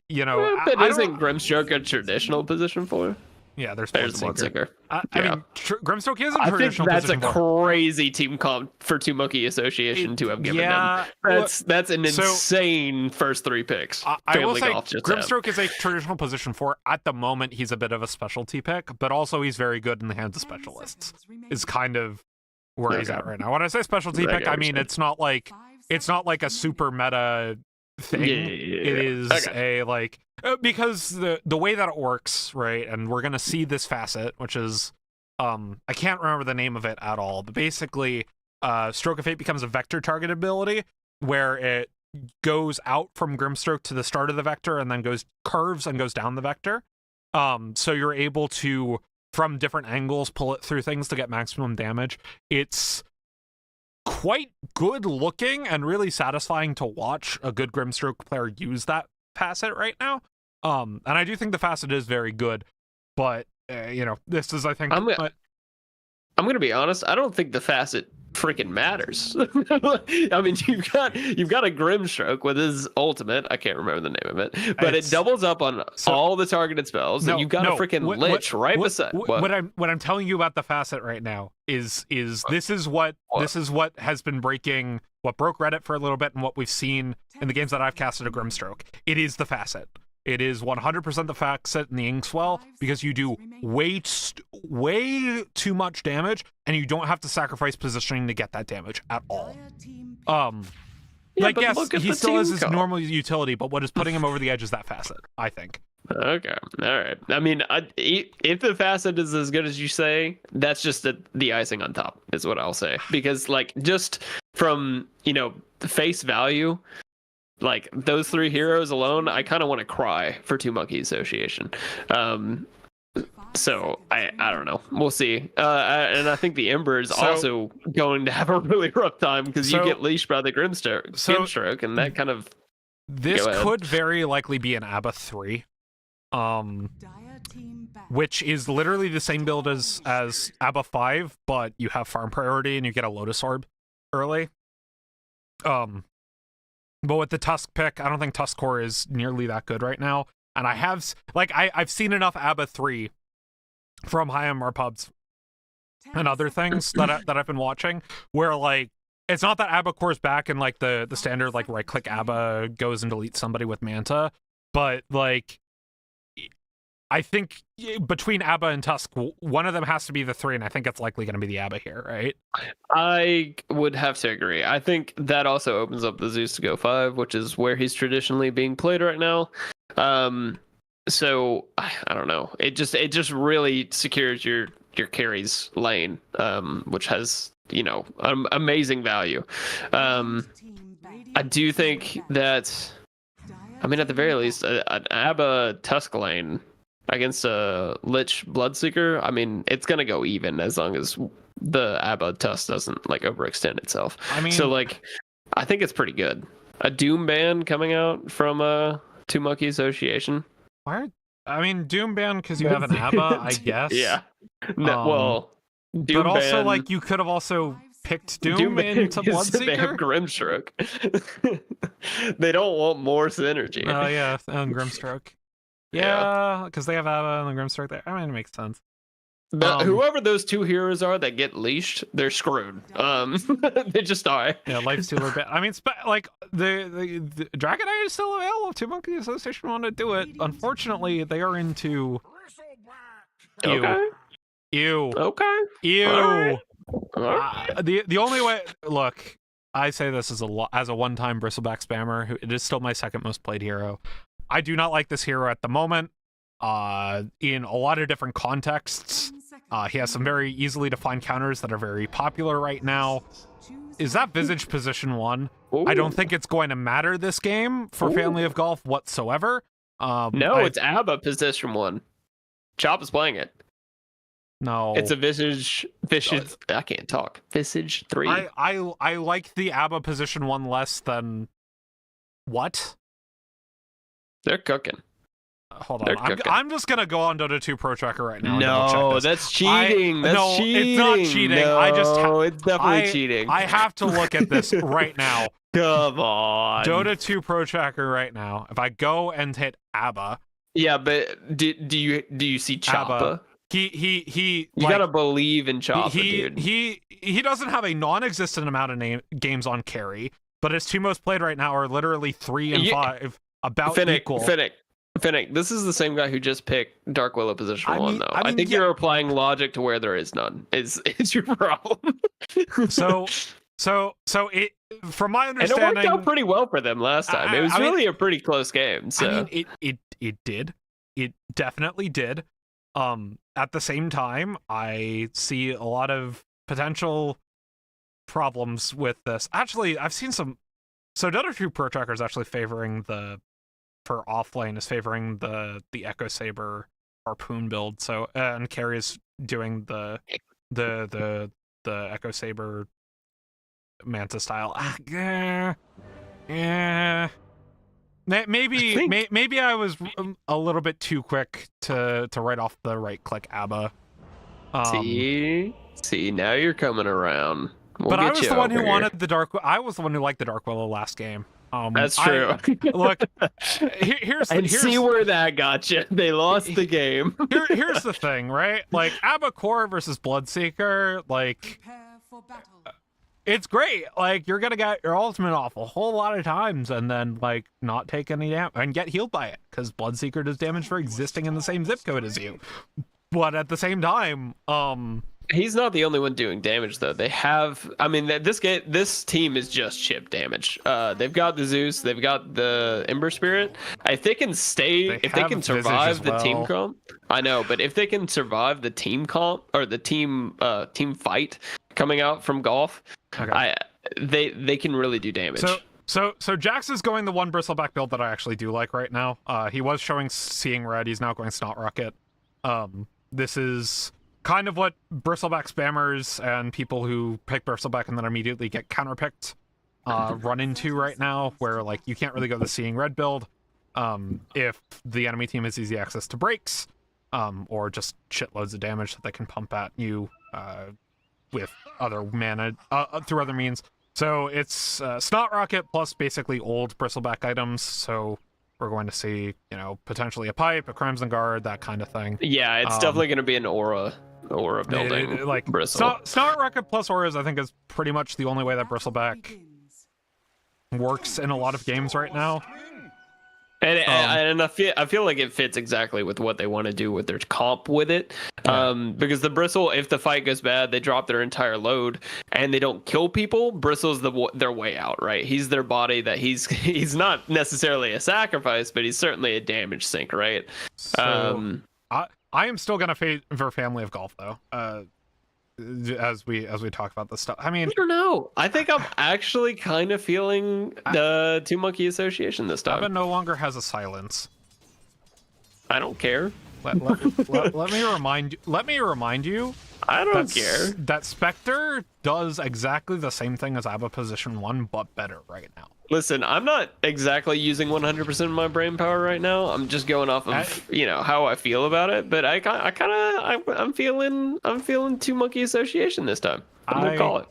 Speaker 1: you know,
Speaker 2: But isn't Grimstroke a traditional position 4?
Speaker 1: Yeah, there's
Speaker 2: Bloodseeker.
Speaker 1: I mean, Grimstroke is a
Speaker 2: I think
Speaker 1: traditional
Speaker 2: that's a
Speaker 1: position 4.
Speaker 2: crazy team comp for Two Monkey Association to have given
Speaker 1: yeah,
Speaker 2: them. That's an insane first 3 picks.
Speaker 1: I will
Speaker 2: Family
Speaker 1: say
Speaker 2: Golf just
Speaker 1: Grimstroke is a traditional position 4. At the moment, he's a bit of a specialty pick, but also he's very good in the hands of specialists. Is kind of where he's at right now. When I say specialty pick, I mean it's not like a super meta thing. It is a like because the way that it works, right? And we're gonna see this facet, which is I can't remember the name of it at all, but basically Stroke of Fate becomes a vector target ability where it goes out from Grimstroke to the start of the vector and then curves and goes down the vector. So you're able to from different angles, pull it through things to get maximum damage. It's quite good looking and really satisfying to watch a good Grimstroke player use that facet right now. And I do think the facet is very good, but this is, I think,
Speaker 2: I'm gonna be honest. I don't think the facet freaking matters. I mean, you've got a Grimstroke with his ultimate. I can't remember the name of it, but it doubles up on all the targeted spells. And you've got a freaking Lich beside.
Speaker 1: What I'm telling you about the facet right now is this is what has been breaking, what broke Reddit for a little bit, and what we've seen in the games that I've casted a Grimstroke. It is the facet. It is 100% the facet in the Inkswell, because you do way too much damage, and you don't have to sacrifice positioning to get that damage at all. Yes, he still has his normal utility, but what is putting him over the edge is that facet, I think.
Speaker 2: Okay, all right. I mean, if the facet is as good as you say, that's just the icing on top, is what I'll say. Because, like, just from, face value, like, those 3 heroes alone, I kind of want to cry for Two Monkey Association. So I don't know. We'll see. And I think the Ember is also going to have a really rough time, because you get leashed by the Grimstroke, and that kind of.
Speaker 1: This could very likely be an ABBA 3, which is literally the same build as ABBA 5, but you have farm priority and you get a Lotus Orb early. But with the Tusk pick, I don't think Tusk Core is nearly that good right now. And I've seen enough ABBA 3 from high MR pubs and other things that I've been watching, where, like, it's not that ABBA Core's back and, like, the standard, like, right click ABBA goes and deletes somebody with Manta, but, like, I think between ABBA and Tusk, one of them has to be the 3, and I think it's likely going to be the ABBA here, right?
Speaker 2: I would have to agree. I think that also opens up the Zeus to go 5, which is where he's traditionally being played right now. So I don't know. It just really secures your carries lane, which has amazing value. I do think that, I mean, at the very least, an ABBA Tusk lane against a Lich Bloodseeker, I mean, it's gonna go even as long as the ABBA Tusk doesn't, like, overextend itself. I mean, so, like, I think it's pretty good. A Doom ban coming out from Two Monkey Association.
Speaker 1: Why? I mean, Doom ban because you have an ABBA, I guess.
Speaker 2: Yeah. No, Doom
Speaker 1: but also
Speaker 2: ban,
Speaker 1: like, you could have also picked Doom into Bloodseeker.
Speaker 2: They have Grimstroke. They don't want more synergy.
Speaker 1: Oh yeah, and Grimstroke. Yeah, because they have ABBA and the Grimstroke there. I mean, it makes sense.
Speaker 2: Whoever those 2 heroes are that get leashed, they're screwed. They just die.
Speaker 1: Yeah, Lifestealer bit. I mean, like, the Dragonite is still available. Two Monkey Association want to do it. Unfortunately, they are into.
Speaker 2: Okay.
Speaker 1: Ew.
Speaker 2: Okay.
Speaker 1: Ew.
Speaker 2: All right.
Speaker 1: The only way. Look, I say this as a one-time Bristleback spammer. It is still my second most played hero. I do not like this hero at the moment. In a lot of different contexts. He has some very easily defined counters that are very popular right now. Is that Visage position 1?
Speaker 2: Ooh.
Speaker 1: I don't think it's going to matter this game for Family of Golf whatsoever.
Speaker 2: No, it's ABBA position 1. Chop is playing it.
Speaker 1: No.
Speaker 2: It's a Visage. I can't talk. Visage 3.
Speaker 1: I like the ABBA position 1 less than... What?
Speaker 2: They're cooking.
Speaker 1: Hold on. I'm just going to go on Dota 2 Pro Tracker right now.
Speaker 2: No, that's cheating.
Speaker 1: No,
Speaker 2: cheating.
Speaker 1: It's not cheating.
Speaker 2: No, it's definitely cheating.
Speaker 1: I have to look at this right now.
Speaker 2: Come on.
Speaker 1: Dota 2 Pro Tracker right now. If I go and hit ABBA.
Speaker 2: Yeah, but do you see Choppa?
Speaker 1: He
Speaker 2: you gotta believe in Choppa, dude.
Speaker 1: He doesn't have a non-existent amount of games on carry, but his 2 most played right now are literally 3 and 5, about equal.
Speaker 2: Finnick, this is the same guy who just picked Dark Willow position 1, though. I think you're applying logic to where there is none. Is your problem?
Speaker 1: so it, from my understanding,
Speaker 2: and it worked out pretty well for them last time. It was really a pretty close game. So
Speaker 1: I mean, it did. It definitely did. At the same time, I see a lot of potential problems with this. Actually, I've seen some. So Dota 2 Pro Tracker is actually favoring for offlane is favoring the Echo Saber harpoon build. So and Carrie's doing the Echo Saber Manta style. Yeah. Maybe I was a little bit too quick to write off the right click ABBA.
Speaker 2: See, now you're coming around.
Speaker 1: But I was the one who wanted the Dark. I was the one who liked the Dark Willow last game.
Speaker 2: That's true.
Speaker 1: Look, here's
Speaker 2: see where that got you. They lost the game.
Speaker 1: Here's the thing, right? Like ABBA Core versus Bloodseeker, like
Speaker 3: Prepare for battle.
Speaker 1: it's great. Like you're gonna get your ultimate off a whole lot of times and then like not take any damage and get healed by it because Bloodseeker does damage for existing in the same zip code as you. But at the same time,
Speaker 2: he's not the only one doing damage though. They have, I mean, this team is just chip damage. They've got the Zeus, they've got the Ember Spirit. If they can survive the team comp, I know, but if they can survive the team comp or the team fight coming out from golf, okay. They can really do damage.
Speaker 1: So Jax is going the one Bristleback build that I actually do like right now. He was showing Seeing Red. He's now going Snot Rocket. This is kind of what Bristleback spammers and people who pick Bristleback and then immediately get counterpicked run into right now, where like you can't really go the Seeing Red build if the enemy team has easy access to breaks or just shitloads of damage that they can pump at you with other mana through other means. So it's Snot Rocket plus basically old Bristleback items. So we're going to see, you know, potentially a pipe, a Crimson Guard, that kind of thing.
Speaker 2: Yeah, it's definitely going to be an aura building.
Speaker 1: Like
Speaker 2: Bristle.
Speaker 1: Snot Rocket plus auras, I think, is pretty much the only way that Bristleback works in a lot of games right now.
Speaker 2: And I feel like it fits exactly with what they want to do with their comp with it, because the Bristle, if the fight goes bad, they drop their entire load and they don't kill people. Bristle's their way out, right? He's their body that he's not necessarily a sacrifice, but he's certainly a damage sink, right?
Speaker 1: So, I am still gonna favor Family of Golf though. As we talk about this stuff, I mean,
Speaker 2: I don't know. I think I'm actually kind of feeling the Two Monkey Association this time.
Speaker 1: Abba no longer has a silence.
Speaker 2: I don't care.
Speaker 1: Let me remind you.
Speaker 2: I don't care.
Speaker 1: That Spectre does exactly the same thing as Abba Position 1, but better right now.
Speaker 2: Listen, I'm not exactly using 100% of my brain power right now. I'm just going off of how I feel about it. But I'm feeling Two Monkey Association this time. I'm gonna call it.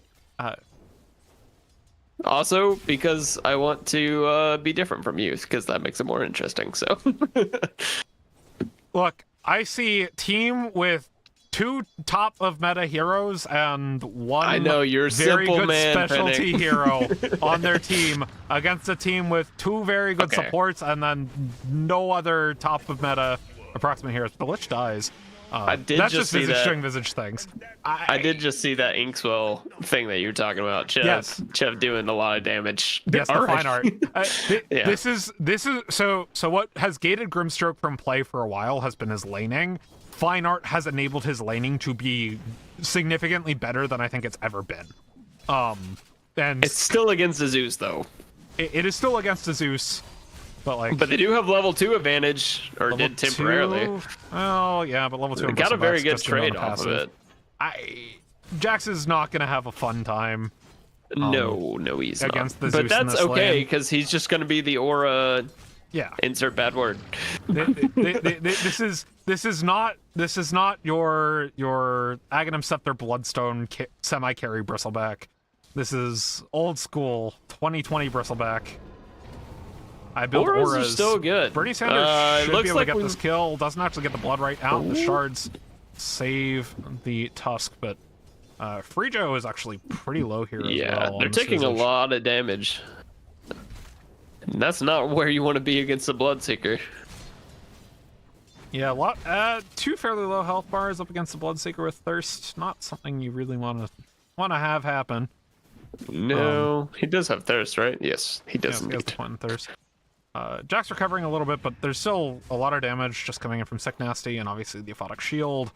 Speaker 2: Also, because I want to be different from you, because that makes it more interesting. So,
Speaker 1: look, I see team with 2 top of meta heroes and one very good specialty hero on their team against a team with 2 very good supports and then no other top of meta approximate heroes. The Lich dies. That's just Visage doing Visage things.
Speaker 2: I did just see that Inkswell thing that you're talking about. Chev doing a lot of damage.
Speaker 1: Yes, the fine art. This is so what has gated Grimstroke from play for a while has been his laning. Fine art has enabled his laning to be significantly better than I think it's ever been. And
Speaker 2: it's still against the Zeus though.
Speaker 1: It is still against the Zeus, but they
Speaker 2: do have level 2 advantage, or did temporarily.
Speaker 1: Oh yeah, but level 2
Speaker 2: got a very good trade off of it.
Speaker 1: Jax is not gonna have a fun time.
Speaker 2: No, he's
Speaker 1: against
Speaker 2: not.
Speaker 1: The Zeus,
Speaker 2: but that's okay because he's just gonna be the aura.
Speaker 1: Yeah.
Speaker 2: Insert bad word.
Speaker 1: This is not your Aghanim Scepter Bloodstone semi-carry Bristleback. This is old school 2020 Bristleback. I built auras.
Speaker 2: Are still good.
Speaker 1: Bernie Sanders should be able to get this kill. Doesn't actually get the blood right out. The shards save the Tusk, but Frijo is actually pretty low here as well.
Speaker 2: Yeah, they're taking a lot of damage. And that's not where you want to be against the Bloodseeker.
Speaker 1: Yeah, 2 fairly low health bars up against the Bloodseeker with Thirst. Not something you really want to have happen.
Speaker 2: No, he does have Thirst, right? Yes, he does.
Speaker 1: He has the point in Thirst. Jack's recovering a little bit, but there's still a lot of damage just coming in from Sick Nasty and obviously the Aphotic Shield.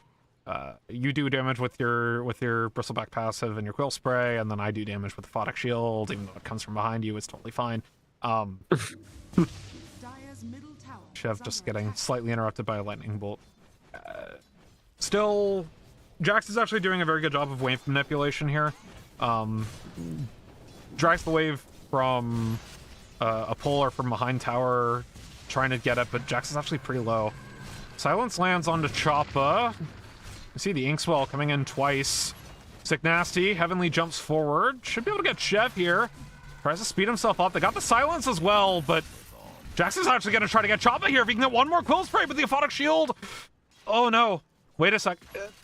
Speaker 1: You do damage with your Bristleback passive and your Quill Spray, and then I do damage with the Aphotic Shield, even though it comes from behind you. It's totally fine. Chev just getting slightly interrupted by a lightning bolt. still, Jax is actually doing a very good job of wave manipulation here. Drags the wave from a pull or from behind tower, trying to get it, but Jax is actually pretty low. Silence lands onto Choppa. You see the Inkswell coming in twice. Sick Nasty, Heavenly jumps forward. Should be able to get Chev here. Tries to speed himself up. They got the silence as well, but Jax is actually going to try to get Choppa here if he can get one more Quill Spray with the Aphotic Shield. Oh no. Wait a sec.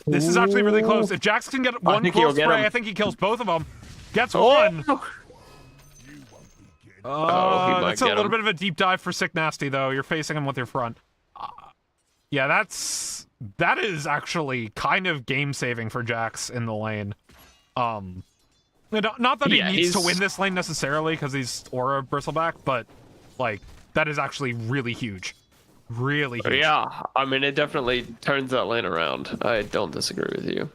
Speaker 1: This is actually really close. If Jax can get one Quill Spray, I think he kills both of them. Gets one. That's a little bit of a deep dive for Sick Nasty, though. You're facing him with your front. Yeah, that is actually kind of game-saving for Jax in the lane. Not that he needs to win this lane necessarily, because he's Aura Bristleback, but, like, that is actually really huge. Really huge.
Speaker 2: Yeah, I mean, it definitely turns that lane around. I don't disagree with you.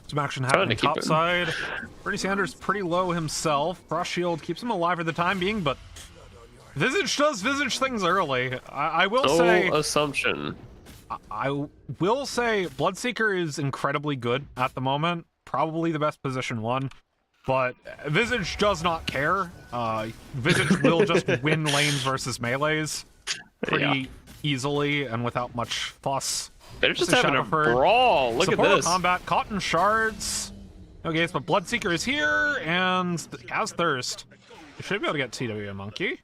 Speaker 1: Some action happening top side. Bernie Sanders pretty low himself. Frost Shield keeps him alive for the time being, but Visage does Visage things early. I will say...
Speaker 2: assumption.
Speaker 1: I will say Bloodseeker is incredibly good at the moment. Probably the best position one. But Visage does not care. Visage will just win lanes versus melees pretty easily and without much fuss.
Speaker 2: They're just having a brawl. Look at this.
Speaker 1: Combat, Cotton Shards. Okay, but Bloodseeker is here and has Thirst. You should be able to get TW Monkey.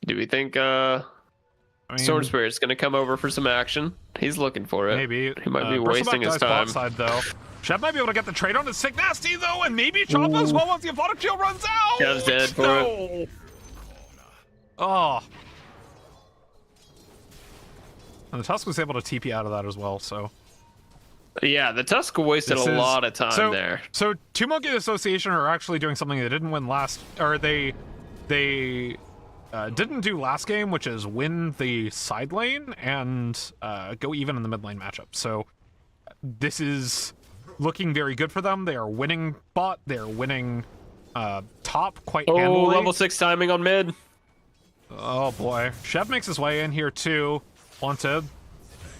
Speaker 2: Do we think Storm Spirit's going to come over for some action? He's looking for it.
Speaker 1: Maybe.
Speaker 2: He might be wasting his time.
Speaker 1: Side, though. Chev might be able to get the trade on his Sick Nasty, though, and maybe Choppa as well once the Aphotic Shield runs out.
Speaker 2: Chev's dead for it.
Speaker 1: Oh. And the Tusk was able to TP out of that as well, so.
Speaker 2: Yeah, the Tusk wasted a lot of time there.
Speaker 1: So, Two Monkey Association are actually doing something they didn't win last, or they didn't do last game, which is win the side lane and go even in the mid lane matchup. So, this is looking very good for them. They are winning bot. They are winning top quite handily.
Speaker 2: Level 6 timing on mid.
Speaker 1: Oh boy. Chev makes his way in here too. Wanted.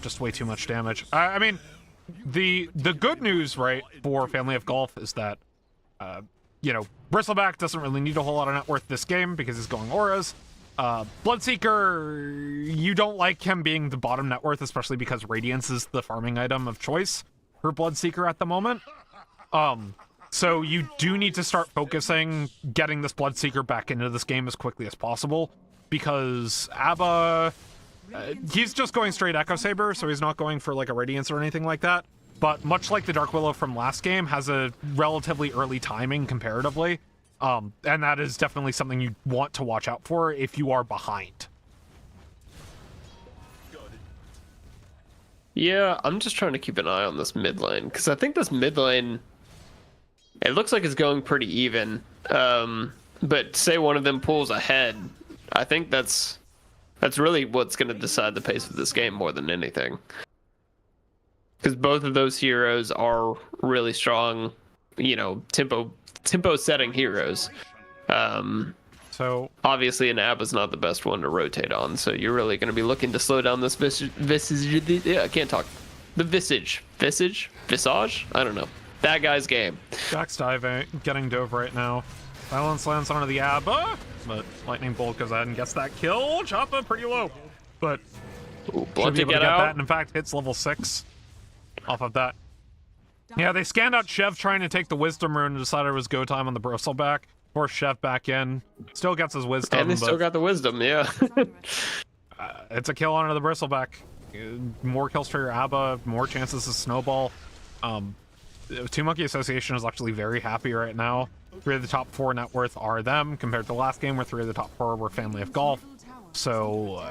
Speaker 1: Just way too much damage. I mean, the good news, right, for Family of Golf is that, you know, Bristleback doesn't really need a whole lot of net worth this game because he's going auras. Bloodseeker, you don't like him being the bottom net worth, especially because Radiance is the farming item of choice for Bloodseeker at the moment. So you do need to start focusing getting this Bloodseeker back into this game as quickly as possible, because Abba, he's just going straight Echo Saber, so he's not going for like a Radiance or anything like that. But much like the Dark Willow from last game, has a relatively early timing comparatively. And that is definitely something you want to watch out for if you are behind.
Speaker 2: Yeah, I'm just trying to keep an eye on this mid lane, because I think this mid lane, it looks like it's going pretty even. But say one of them pulls ahead, I think that's really what's going to decide the pace of this game more than anything. Because both of those heroes are really strong, you know, tempo setting heroes.
Speaker 1: So
Speaker 2: obviously an Abba's not the best one to rotate on, so you're really going to be looking to slow down this visage. Yeah, I can't talk. The visage. I don't know. That guy's game.
Speaker 1: Jax diving, getting dove right now. Silence lands onto the Abba, but Lightning Bolt goes ahead and gets that kill. Choppa pretty low, but
Speaker 2: Blood to get
Speaker 1: out.
Speaker 2: That,
Speaker 1: and in fact, hits level 6 off of that. Yeah, they scanned out Chev trying to take the Wisdom Rune and decided it was go time on the Bristleback. Force Chev back in. Still gets his Wisdom.
Speaker 2: And they still got the Wisdom, yeah.
Speaker 1: It's a kill onto the Bristleback. More kills for your Abba, more chances to snowball. Two Monkey Association is actually very happy right now. 3 of the top 4 net worth are them, compared to the last game where 3 of the top 4 were Family of Golf. So,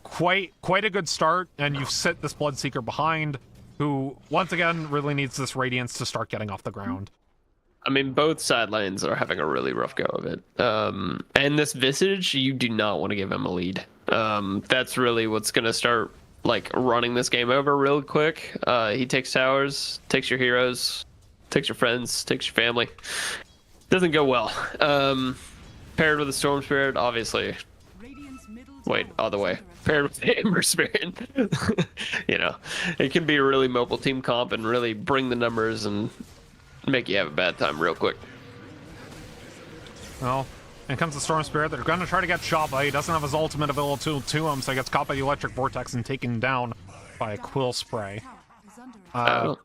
Speaker 1: quite a good start, and you've set this Bloodseeker behind, who, once again, really needs this Radiance to start getting off the ground.
Speaker 2: I mean, both side lanes are having a really rough go of it. And this Visage, you do not want to give him a lead. That's really what's going to start, like, running this game over real quick. He takes towers, takes your heroes, takes your friends, takes your family. Doesn't go well. Paired with a Storm Spirit, obviously. Wait, other way. Paired with the Ember Spirit. You know, it can be a really mobile team comp and really bring the numbers and make you have a bad time real quick.
Speaker 1: Well, in comes the Storm Spirit. They're going to try to get shot, but he doesn't have his ultimate available to him, so he gets caught by the Electric Vortex and taken down by a Quill Spray.
Speaker 2: Well,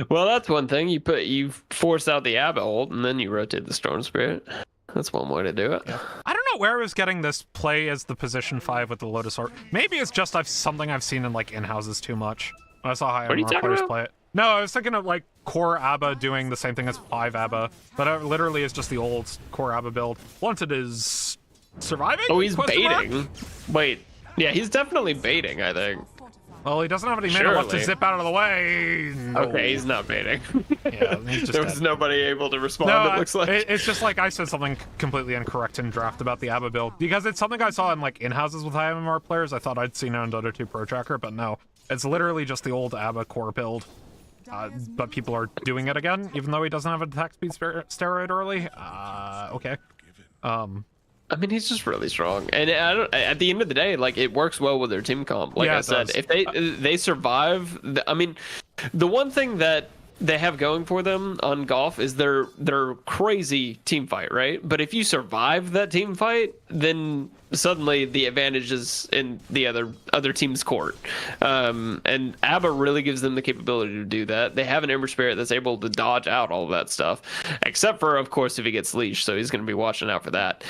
Speaker 2: that's one thing. You force out the Abba ult, and then you rotate the Storm Spirit. That's one way to do it.
Speaker 1: Yeah. I don't know where I was getting this play as the position 5 with the Lotus Orb. Maybe it's just something I've seen in like in-houses too much. I saw high MMR players play it. No, I was thinking of like core ABBA doing the same thing as 5 ABBA, but it literally is just the old core ABBA build. Wanted is surviving?
Speaker 2: Oh, he's baiting. Wait, yeah, he's definitely baiting, I think.
Speaker 1: Well, he doesn't have any mana left to zip out of the way. No.
Speaker 2: Okay, he's not baiting.
Speaker 1: Yeah, he's just
Speaker 2: there was nobody able to respond, it looks like.
Speaker 1: It's just like I said something completely incorrect in draft about the ABBA build, because it's something I saw in like in-houses with high MMR players. I thought I'd seen it on Dota 2 Pro Tracker, but no. It's literally just the old ABBA core build. But people are doing it again, even though he doesn't have an attack speed steroid early. Okay.
Speaker 2: I mean, he's just really strong, and at the end of the day, like, it works well with their team comp. Like, yeah, I said, if they survive, I mean, the one thing that they have going for them on golf is their crazy team fight, right? But if you survive that team fight, then suddenly the advantage is in the other team's court. And ABBA really gives them the capability to do that. They have an Ember Spirit that's able to dodge out all of that stuff, except for, of course, if he gets leashed, so he's going to be watching out for that.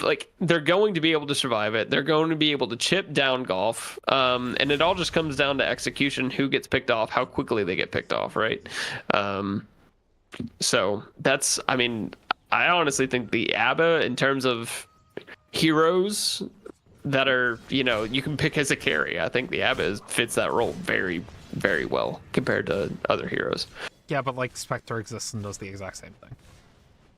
Speaker 2: Like, they're going to be able to survive it. They're going to be able to chip down golf. And it all just comes down to execution, who gets picked off, how quickly they get picked off, right? So that's, I mean, I honestly think the ABBA, in terms of heroes that are, you know, you can pick as a carry, I think the ABBA fits that role very, very well compared to other heroes.
Speaker 1: Yeah, but like Spectre exists and does the exact same thing.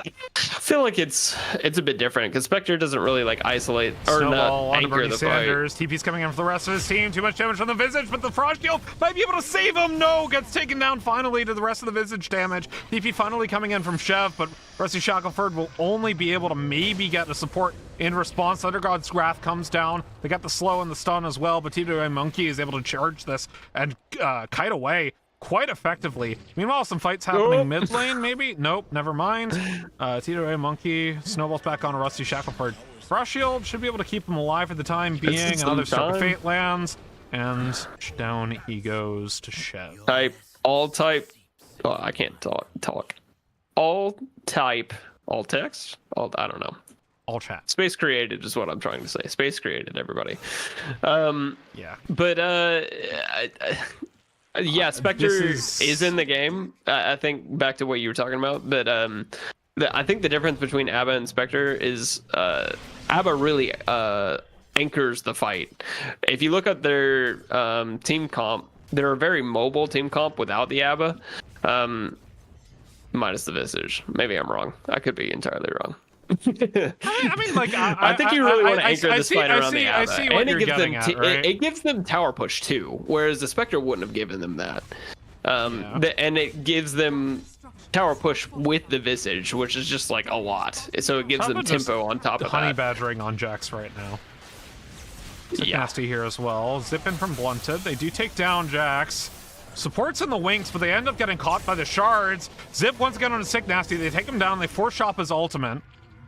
Speaker 2: I feel like it's a bit different because Spectre doesn't really like isolate or
Speaker 1: Snowball
Speaker 2: not anchor the
Speaker 1: Sanders.
Speaker 2: fight.
Speaker 1: TP's coming in for the rest of his team. Too much damage from the Visage, but the Frost Shield might be able to save him. No, gets taken down finally to the rest of the Visage damage. TP finally coming in from Chev, but Rusty Shackleford will only be able to maybe get the support in response. Undergod's Wrath comes down. They got the slow and the stun as well, but T2A Monkey is able to charge this and kite away quite effectively. Meanwhile, some fights happening mid lane, maybe? Nope, never mind. T2A Monkey, snowballs back on Rusty Shackleford. Frost Shield should be able to keep him alive for the time being. Another Stroke of Fate lands, and down he goes to Chev.
Speaker 2: All type. Oh, I can't talk. All type. All text. I don't know.
Speaker 1: All chat.
Speaker 2: Space created is what I'm trying to say. Space created, everybody.
Speaker 1: Yeah.
Speaker 2: But yeah, Spectre is in the game. I think back to what you were talking about, but I think the difference between ABBA and Spectre is ABBA really anchors the fight. If you look at their team comp, they're a very mobile team comp without the ABBA, minus the Visage. Maybe I'm wrong. I could be entirely wrong.
Speaker 1: I mean, like,
Speaker 2: I think you really want to anchor this fight around the ABBA.
Speaker 1: I see what you're getting at, right?
Speaker 2: It gives them tower push too, whereas the Spectre wouldn't have given them that. And it gives them tower push with the Visage, which is just like a lot. So it gives them tempo on top of that.
Speaker 1: Honey badgering on Jax right now. Sick Nasty here as well. Zip in from Blunted. They do take down Jax. Supports in the wings, but they end up getting caught by the shards. Zip once again on a Sick Nasty. They take him down. They force shop his ultimate.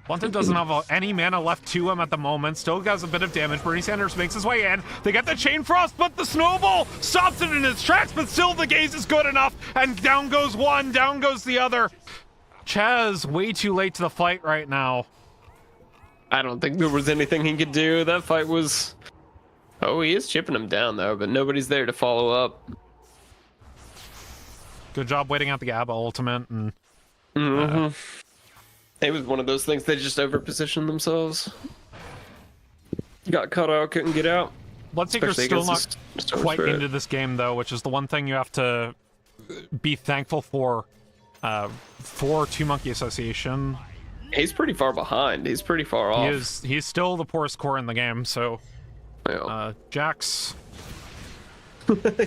Speaker 1: Blunted doesn't have any mana left to him at the moment. Still does a bit of damage. Bernie Sanders makes his way in. They get the Chain Frost, but the Snowball stops it in its tracks, but still the gaze is good enough. And down goes one, down goes the other. Chaz, way too late to the fight right now.
Speaker 2: I don't think there was anything he could do. That fight was... Oh, he is chipping him down, though, but nobody's there to follow up.
Speaker 1: Good job waiting out the ABBA ultimate. And
Speaker 2: it was one of those things, they just overpositioned themselves. Got caught out, couldn't get out.
Speaker 1: Bloodseeker's still not quite into this game, though, which is the one thing you have to be thankful for 2 Monkey Association.
Speaker 2: He's pretty far behind. He's pretty far off.
Speaker 1: He's still the poorest core in the game, so...
Speaker 2: Yeah.
Speaker 1: Jax...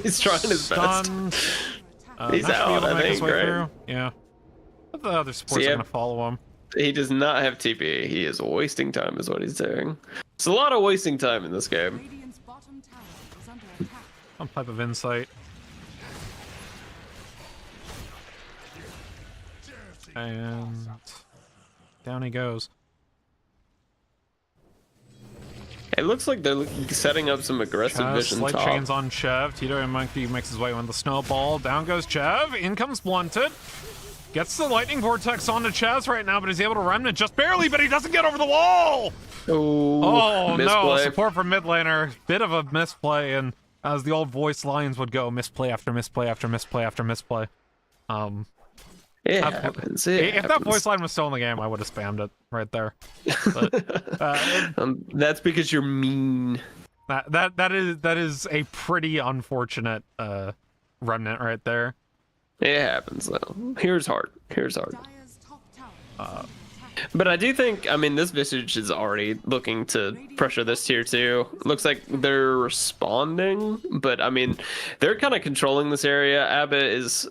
Speaker 2: He's trying his best. He's out, I think, right?
Speaker 1: Yeah. But the other supports are going to follow him.
Speaker 2: He does not have TP. He is wasting time, is what he's doing. It's a lot of wasting time in this game.
Speaker 3: Radiant's bottom tower is under attack.
Speaker 1: Some type of insight. And down he goes.
Speaker 2: It looks like they're setting up some aggressive
Speaker 1: Chev,
Speaker 2: vision
Speaker 1: slight
Speaker 2: top.
Speaker 1: chains on Chev. Tito and Monkey makes his way on the snowball. Down goes Chev. In comes Blunted. Gets the lightning vortex onto Chaz right now, but he's able to remnant just barely, but he doesn't get over the wall! Oh, no,
Speaker 2: misplay.
Speaker 1: support from mid laner. Bit of a misplay, and as the old voice lines would go, misplay after misplay after misplay after misplay.
Speaker 2: It happens.
Speaker 1: If that voice line was still in the game, I would have spammed it right there. But,
Speaker 2: that's because you're mean.
Speaker 1: that is a pretty unfortunate remnant right there.
Speaker 2: It happens though. Here's hard.
Speaker 3: Dire's top tower.
Speaker 2: But I do think, I mean, this Visage is already looking to pressure this tier 2. Looks like they're responding, but I mean, they're kind of controlling this area. Abba is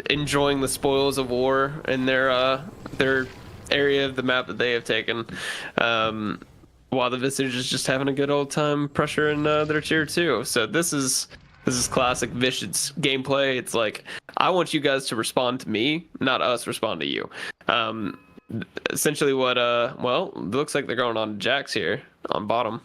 Speaker 2: enjoying the spoils of war in their area of the map that they have taken, while the Visage is just having a good old time pressuring their tier 2. So this is classic Visage gameplay. It's like, I want you guys to respond to me, not us respond to you. Essentially what, well, it looks like they're going on Jax here on bottom.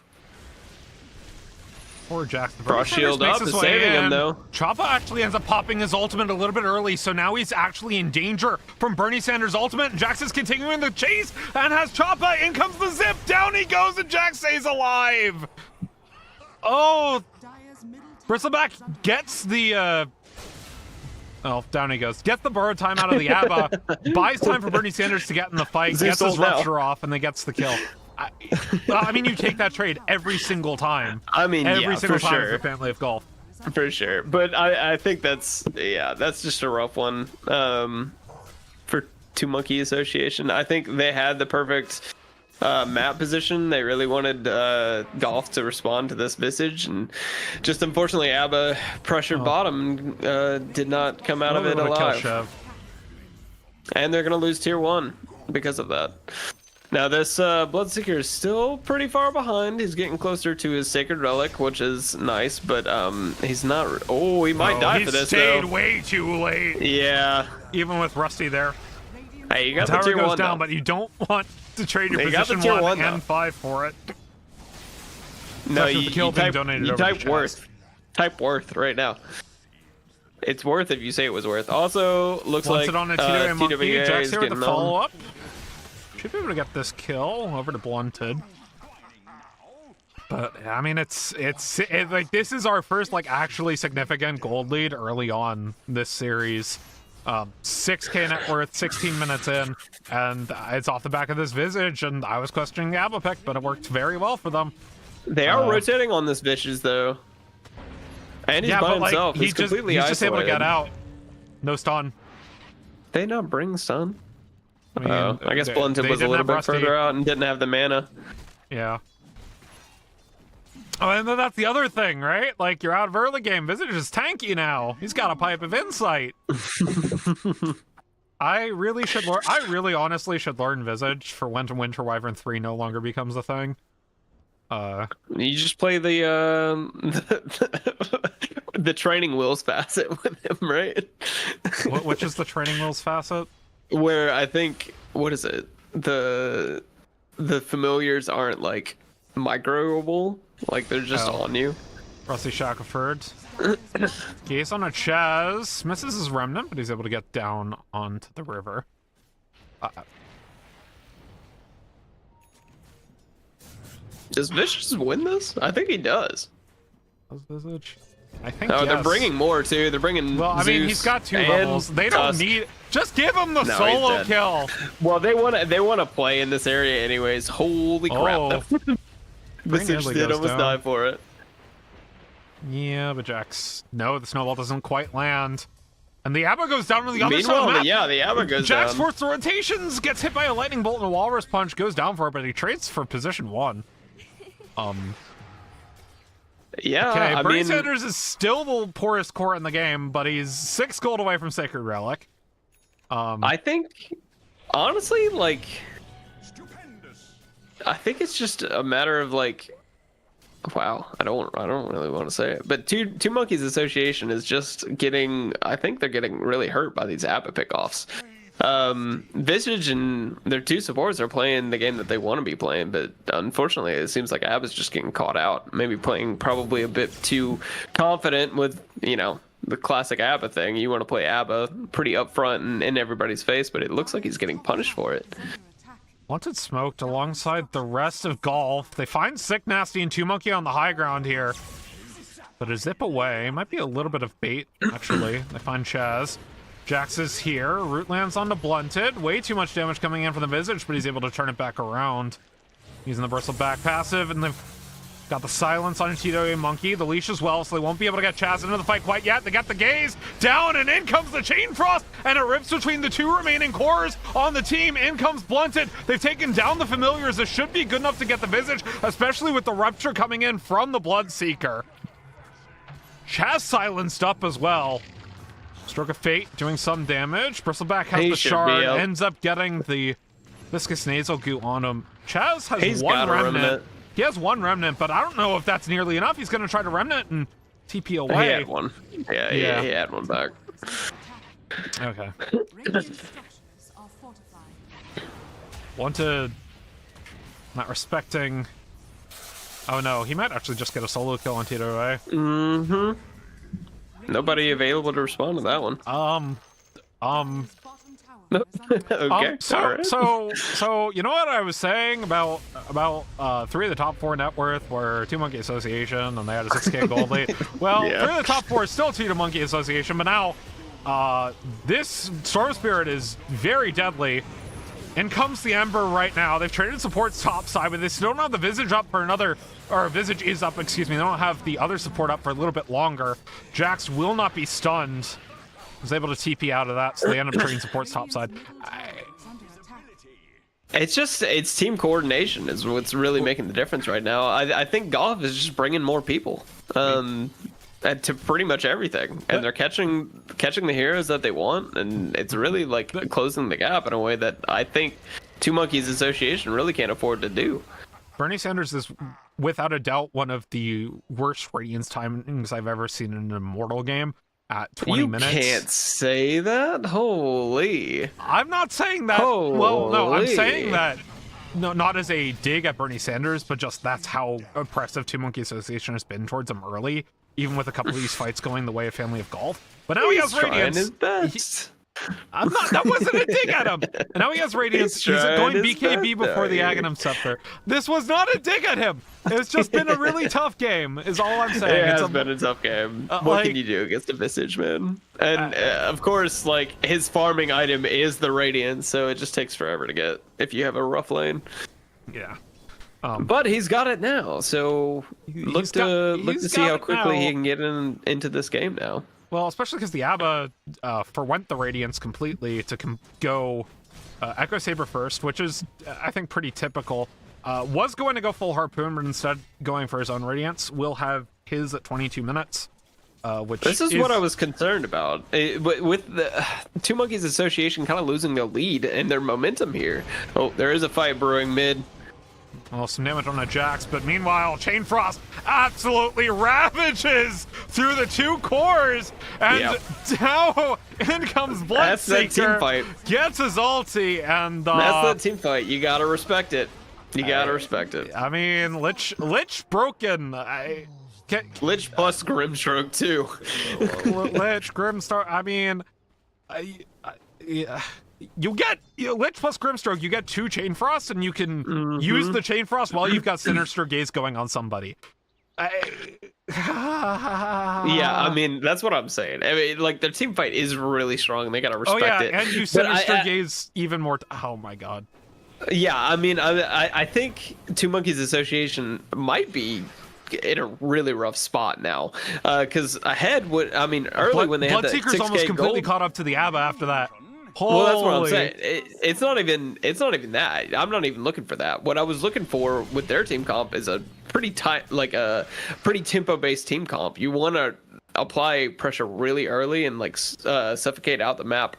Speaker 1: Poor Jax.
Speaker 2: Frost shield up is saving him though.
Speaker 1: Choppa actually ends up popping his ultimate a little bit early, so now he's actually in danger from Bernie Sanders' ultimate, and Jax is continuing the chase and has Choppa. In comes the zip, down he goes, and Jax stays alive. Oh,
Speaker 3: Dire's middle tower
Speaker 1: Bristleback gets the oh, down he goes. Gets the burrow time out of the Abba, buys time for Bernie Sanders to get in the fight, gets his rupture off, and then gets the kill. I mean, you take that trade every single time.
Speaker 2: I mean,
Speaker 1: every single
Speaker 2: for
Speaker 1: time
Speaker 2: sure.
Speaker 1: for the family of golf.
Speaker 2: For sure. But I think that's just a rough one for Two Monkey Association. I think they had the perfect map position. They really wanted Golf to respond to this Visage, and just unfortunately Abba pressured bottom, did not come out of it alive. And they're gonna lose tier 1 because of that. Now this Bloodseeker is still pretty far behind. He's getting closer to his Sacred Relic, which is nice, but he's not. Oh, he might die for this though.
Speaker 1: He stayed way too late.
Speaker 2: Yeah.
Speaker 1: Even with Rusty there.
Speaker 2: Hey, you got
Speaker 1: The
Speaker 2: the
Speaker 1: tower
Speaker 2: tier
Speaker 1: goes
Speaker 2: 1
Speaker 1: down,
Speaker 2: though.
Speaker 1: but you don't want to trade your
Speaker 2: You got the
Speaker 1: position
Speaker 2: tier
Speaker 1: 1
Speaker 2: 1
Speaker 1: and 5 for it.
Speaker 2: No,
Speaker 1: Especially with the kill being donated over to
Speaker 2: type
Speaker 1: Chaz.
Speaker 2: worth. Type worth right now. It's worth if you say it was worth. Also, looks
Speaker 1: Once
Speaker 2: like
Speaker 1: it on a TWA Monkey,
Speaker 2: TWA
Speaker 1: Jax
Speaker 2: is
Speaker 1: here with the
Speaker 2: getting on.
Speaker 1: follow-up. Should be able to get this kill over to Blunted. But I mean, it's like this is our first like actually significant gold lead early on this series. 6k net worth, 16 minutes in, and it's off the back of this Visage. And I was questioning the Abba pick, but it worked very well for them.
Speaker 2: They are rotating on this Vicious though. And he's by himself. He's completely
Speaker 1: he's just able to
Speaker 2: isolated.
Speaker 1: get out. No stun.
Speaker 2: They not bring stun.
Speaker 1: I mean,
Speaker 2: I guess
Speaker 1: they
Speaker 2: Blunted was a
Speaker 1: didn't
Speaker 2: little
Speaker 1: have
Speaker 2: bit
Speaker 1: Rusty.
Speaker 2: further out and didn't have the mana.
Speaker 1: Yeah. Oh, and then that's the other thing, right? Like, you're out of early game. Visage is tanky now. He's got a pipe of insight. I really honestly should learn Visage for when Winter Wyvern 3 no longer becomes a thing.
Speaker 2: You just play the the training wheels facet with him, right?
Speaker 1: Which is the training wheels facet?
Speaker 2: Where I think, what is it? The familiars aren't like microable, like they're just on you.
Speaker 1: Rusty Shackleford. Case on a Chaz. Misses his remnant, but he's able to get down onto the river.
Speaker 2: Does Vicious win this? I think he does.
Speaker 1: Does Visage? I think
Speaker 2: Oh,
Speaker 1: yes.
Speaker 2: they're bringing more too. They're bringing.
Speaker 1: Well, I mean,
Speaker 2: Zeus
Speaker 1: he's got 2
Speaker 2: and
Speaker 1: levels. They don't
Speaker 2: Tusk.
Speaker 1: need. Just give him the
Speaker 2: No, he's
Speaker 1: solo
Speaker 2: dead.
Speaker 1: kill.
Speaker 2: Well, they want to play in this area anyways. Holy crap! Visage
Speaker 1: Ridley
Speaker 2: did
Speaker 1: goes
Speaker 2: almost
Speaker 1: down.
Speaker 2: die for it.
Speaker 1: Yeah, but Jax. No, the snowball doesn't quite land. And the Abba goes down to the other side of
Speaker 2: Meanwhile,
Speaker 1: the map.
Speaker 2: yeah, the Abba goes
Speaker 1: Jax
Speaker 2: down.
Speaker 1: forced the rotations, gets hit by a lightning bolt and a walrus punch, goes down for it, but he trades for position 1.
Speaker 2: Yeah,
Speaker 1: Okay,
Speaker 2: I
Speaker 1: Bernie
Speaker 2: mean,
Speaker 1: Sanders is still the poorest core in the game, but he's 6 gold away from Sacred Relic.
Speaker 2: I think honestly, like, I think it's just a matter of like, wow, I don't really want to say it, but Two Monkeys Association is just getting. I think they're getting really hurt by these ABBA pickoffs. Visage and their two supports are playing the game that they want to be playing, but unfortunately, it seems like ABBA's just getting caught out. Maybe playing probably a bit too confident with, you know, the classic ABBA thing. You want to play ABBA pretty upfront and in everybody's face, but it looks like he's getting punished for it.
Speaker 1: Wanted smoked alongside the rest of Golf. They find Sick Nasty and Two Monkey on the high ground here. But a zip away. Might be a little bit of bait, actually. They find Chaz. Jax is here. Root lands onto Blunted. Way too much damage coming in from the Visage, but he's able to turn it back around. Using the Bristle back passive, and they've got the silence on Tito Monkey. The leash as well, so they won't be able to get Chaz into the fight quite yet. They got the gaze down, and in comes the Chain Frost, and it rips between the two remaining cores on the team. In comes Blunted. They've taken down the Familiars. This should be good enough to get the Visage, especially with the Rupture coming in from the Bloodseeker. Chaz silenced up as well. Stroke of Fate doing some damage. Bristleback has the shard, ends up getting the Viscous Nasal Goo on him. Chaz has one remnant. He has one remnant, but I don't know if that's nearly enough. He's going to try to remnant and TP away.
Speaker 2: He had one. Yeah, he had one back.
Speaker 1: Okay.
Speaker 3: Radiant structures are fortified.
Speaker 1: Wanted not respecting. Oh no, he might actually just get a solo kill on Tito, right?
Speaker 2: Mm-hmm. Nobody available to respond to that one.
Speaker 3: Bottom tower is under
Speaker 2: Okay.
Speaker 1: So you know what I was saying about 3 of the top 4 net worth were Two Monkey Association, and they had a 6K gold lead. Well,
Speaker 2: Yeah.
Speaker 1: 3 of the top 4 is still Two Monkey Association, but now this Storm Spirit is very deadly. In comes the Ember right now. They've traded supports top side, but they still don't have the Visage up for another, or Visage is up, excuse me. They don't have the other support up for a little bit longer. Jax will not be stunned. Was able to TP out of that, so they end up trading supports top side.
Speaker 2: It's team coordination is what's really making the difference right now. I think Golf is just bringing more people to pretty much everything, and they're catching the heroes that they want, and it's really like closing the gap in a way that I think Two Monkeys Association really can't afford to do.
Speaker 1: Bernie Sanders is without a doubt one of the worst Radiance timings I've ever seen in an Immortal game. At 20 minutes.
Speaker 2: You can't say that. Holy.
Speaker 1: I'm not saying that.
Speaker 2: Holy.
Speaker 1: Well, no, I'm saying that. No, not as a dig at Bernie Sanders, but just that's how oppressive Two Monkey Association has been towards him early, even with a couple of these fights going the way of Family of Golf. But now he has Radiance.
Speaker 2: His best.
Speaker 1: I'm not. That wasn't a dig at him. And now he has Radiance. He's going BKB before the Aghanim Scepter. This was not a dig at him. It's just been a really tough game. Is all I'm saying.
Speaker 2: It has been a tough game. What can you do against a Visage, man? And of course, like his farming item is the Radiance, so it just takes forever to get if you have a rough lane.
Speaker 1: Yeah.
Speaker 2: But he's got it now, so look to see how quickly he can get into this game now.
Speaker 1: Well, especially because the ABBA forwent the Radiance completely to go Echo Saber first, which is, I think, pretty typical. Was going to go full Harpoon, but instead going for his own Radiance. Will have his at 22 minutes, which
Speaker 2: This is what I was concerned about. With the Two Monkeys Association kind of losing their lead and their momentum here. Oh, there is a fight brewing mid.
Speaker 1: Well, some damage on the Jax, but meanwhile, Chain Frost absolutely ravages through the 2 cores, and now in comes Bloodseeker.
Speaker 2: That's that team fight.
Speaker 1: Gets his ulti, and
Speaker 2: That's that team fight. You gotta respect it. You gotta respect it.
Speaker 1: I mean, Lich broken.
Speaker 2: Lich plus Grimstroke too.
Speaker 1: Lich, Grimstar. I mean, you get Lich plus Grimstroke. You get 2 Chain Frost, and you can use the Chain Frost while you've got Sinister Gaze going on somebody.
Speaker 2: Yeah, I mean that's what I'm saying. I mean, like their team fight is really strong. They gotta respect it.
Speaker 1: And you Sinister Gaze even more. Oh my god.
Speaker 2: Yeah, I mean, I think Two Monkeys Association might be in a really rough spot now, because ahead, early when they had that 6K
Speaker 1: Bloodseeker's almost completely
Speaker 2: gold,
Speaker 1: caught up to the ABBA after that.
Speaker 2: well, that's what I'm saying. It's not even that. I'm not even looking for that. What I was looking for with their team comp is a pretty tight, like a pretty tempo-based team comp. You want to apply pressure really early and like suffocate out the map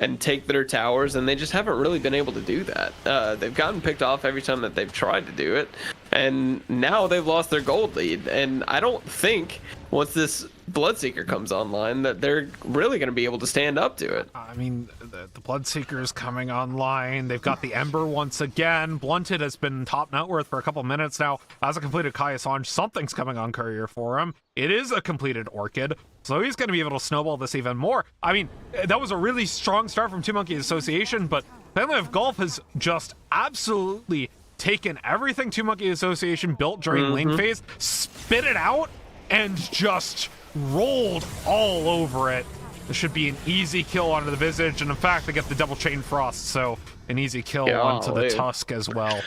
Speaker 2: and take their towers, and they just haven't really been able to do that. They've gotten picked off every time that they've tried to do it, and now they've lost their gold lead. And I don't think once this Bloodseeker comes online that they're really going to be able to stand up to it.
Speaker 1: I mean, the Bloodseeker is coming online. They've got the Ember once again. Blunted has been top net worth for a couple minutes now. As a completed Kaiasange, something's coming on Courier for him. It is a completed Orchid, so he's going to be able to snowball this even more. I mean, that was a really strong start from Two Monkey Association, but Family of Golf has just absolutely taken everything Two Monkey Association built during lane phase, spit it out, and just rolled all over it. This should be an easy kill onto the Visage, and in fact, they get the double chain frost, so an easy kill onto the Tusk as well.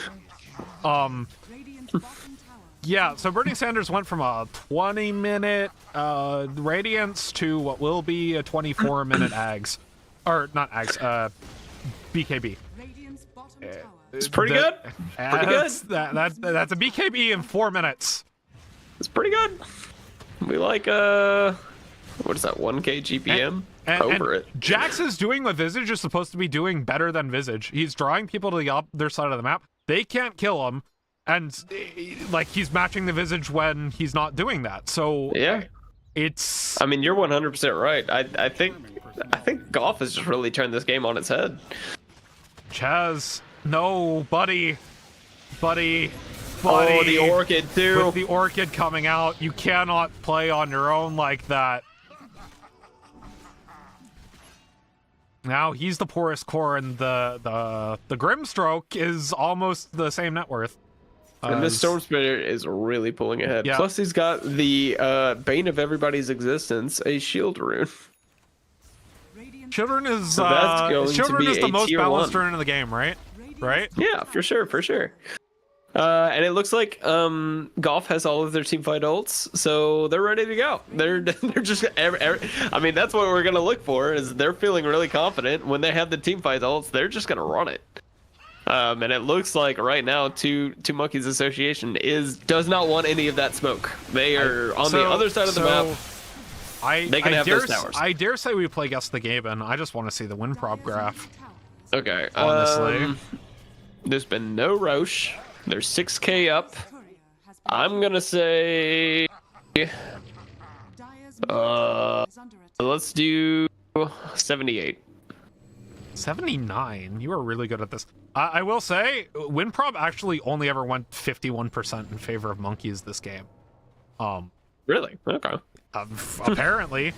Speaker 1: Yeah, so Burning Sanders went from a 20-minute Radiance to what will be a 24-minute Ags. Or, not Ags, BKB.
Speaker 2: It's pretty good. Pretty good.
Speaker 1: That's a BKB in 4 minutes.
Speaker 2: It's pretty good. We like, what is that, 1k GPM? Over it.
Speaker 1: Jax is doing what Visage is supposed to be doing better than Visage. He's drawing people to the other side of the map. They can't kill him. And, like, he's matching the Visage when he's not doing that. So,
Speaker 2: yeah.
Speaker 1: It's...
Speaker 2: I mean, you're 100% right. I think Golf has just really turned this game on its head.
Speaker 1: Chaz, no, buddy.
Speaker 2: Oh, the Orchid, too.
Speaker 1: With the Orchid coming out, you cannot play on your own like that. Now he's the poorest core, and the Grimstroke is almost the same net worth.
Speaker 2: And this Storm Spirit is really pulling ahead.
Speaker 1: Yeah.
Speaker 2: Plus, he's got the bane of everybody's existence, a shield rune.
Speaker 1: Children is
Speaker 2: So that's going to be
Speaker 1: the
Speaker 2: a
Speaker 1: most
Speaker 2: tier
Speaker 1: balanced
Speaker 2: 1.
Speaker 1: rune in the game, right? Right?
Speaker 2: Yeah, for sure. And it looks like Golf has all of their teamfight ults, so they're ready to go. They're just I mean, that's what we're gonna look for. Is they're feeling really confident when they have the teamfight ults. They're just gonna run it. And it looks like right now, Two Monkeys Association does not want any of that smoke. They are on the other side of the map. They can have those towers.
Speaker 1: I dare say we play Guess the Game, and I just want to see the win prop graph.
Speaker 2: Okay.
Speaker 1: Honestly,
Speaker 2: there's been no Roche. They're 6k up. I'm gonna say, let's do 78.
Speaker 1: 79. You are really good at this. I will say, win prop actually only ever went 51% in favor of Monkeys this game.
Speaker 2: Really? Okay.
Speaker 1: Apparently,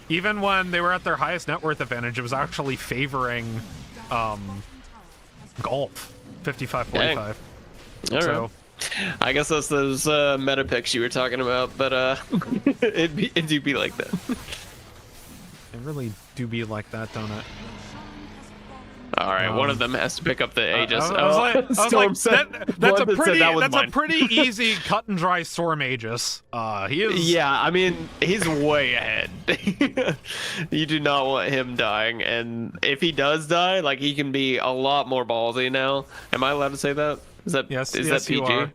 Speaker 1: even when they were at their highest net worth advantage, it was actually favoring Golf, 55-45.
Speaker 2: All
Speaker 1: So,
Speaker 2: right. I guess that's those meta picks you were talking about, but it do be like that.
Speaker 1: they really do be like that, don't it?
Speaker 2: All right, one of them has to pick up the Aegis.
Speaker 1: I was like, that's a pretty easy cut and dry Storm Aegis. He is.
Speaker 2: Yeah, I mean, he's way ahead. You do not want him dying, and if he does die, like, he can be a lot more ballsy now. Am I allowed to say that? Is that that PG?
Speaker 1: You are.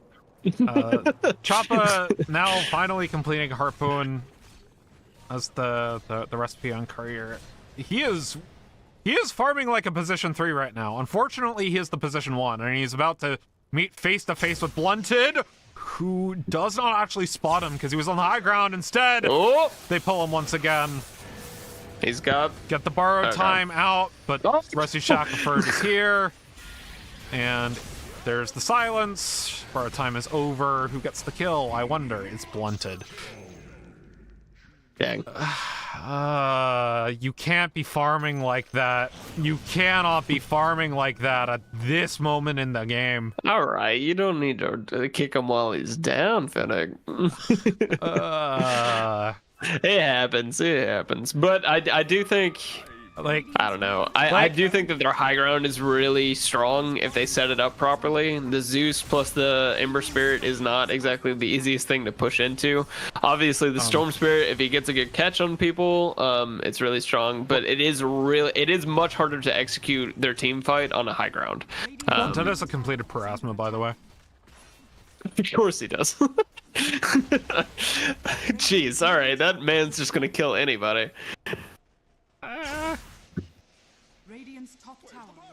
Speaker 1: Choppa now finally completing Harpoon as the recipe on Courier. He is farming like a position 3 right now. Unfortunately, he is the position 1, and he's about to meet face to face with Blunted, who does not actually spot him because he was on the high ground instead.
Speaker 2: Oh,
Speaker 1: they pull him once again.
Speaker 2: He's got
Speaker 1: Get the borrowed time out, but Rusty Shackelford is here, and there's the silence. Borrowed time is over. Who gets the kill? I wonder. It's Blunted.
Speaker 2: dang.
Speaker 1: You can't be farming like that. You cannot be farming like that at this moment in the game.
Speaker 2: All right, you don't need to kick him while he's down, Fennec. It happens. But I do think,
Speaker 1: like,
Speaker 2: I don't know. I do think that their high ground is really strong if they set it up properly. The Zeus plus the Ember Spirit is not exactly the easiest thing to push into. Obviously, the Storm Spirit, if he gets a good catch on people, it's really strong. But it is much harder to execute their team fight on a high ground.
Speaker 1: That is a completed Parasma, by the way.
Speaker 2: Of course he does. Jeez, all right, that man's just gonna kill anybody.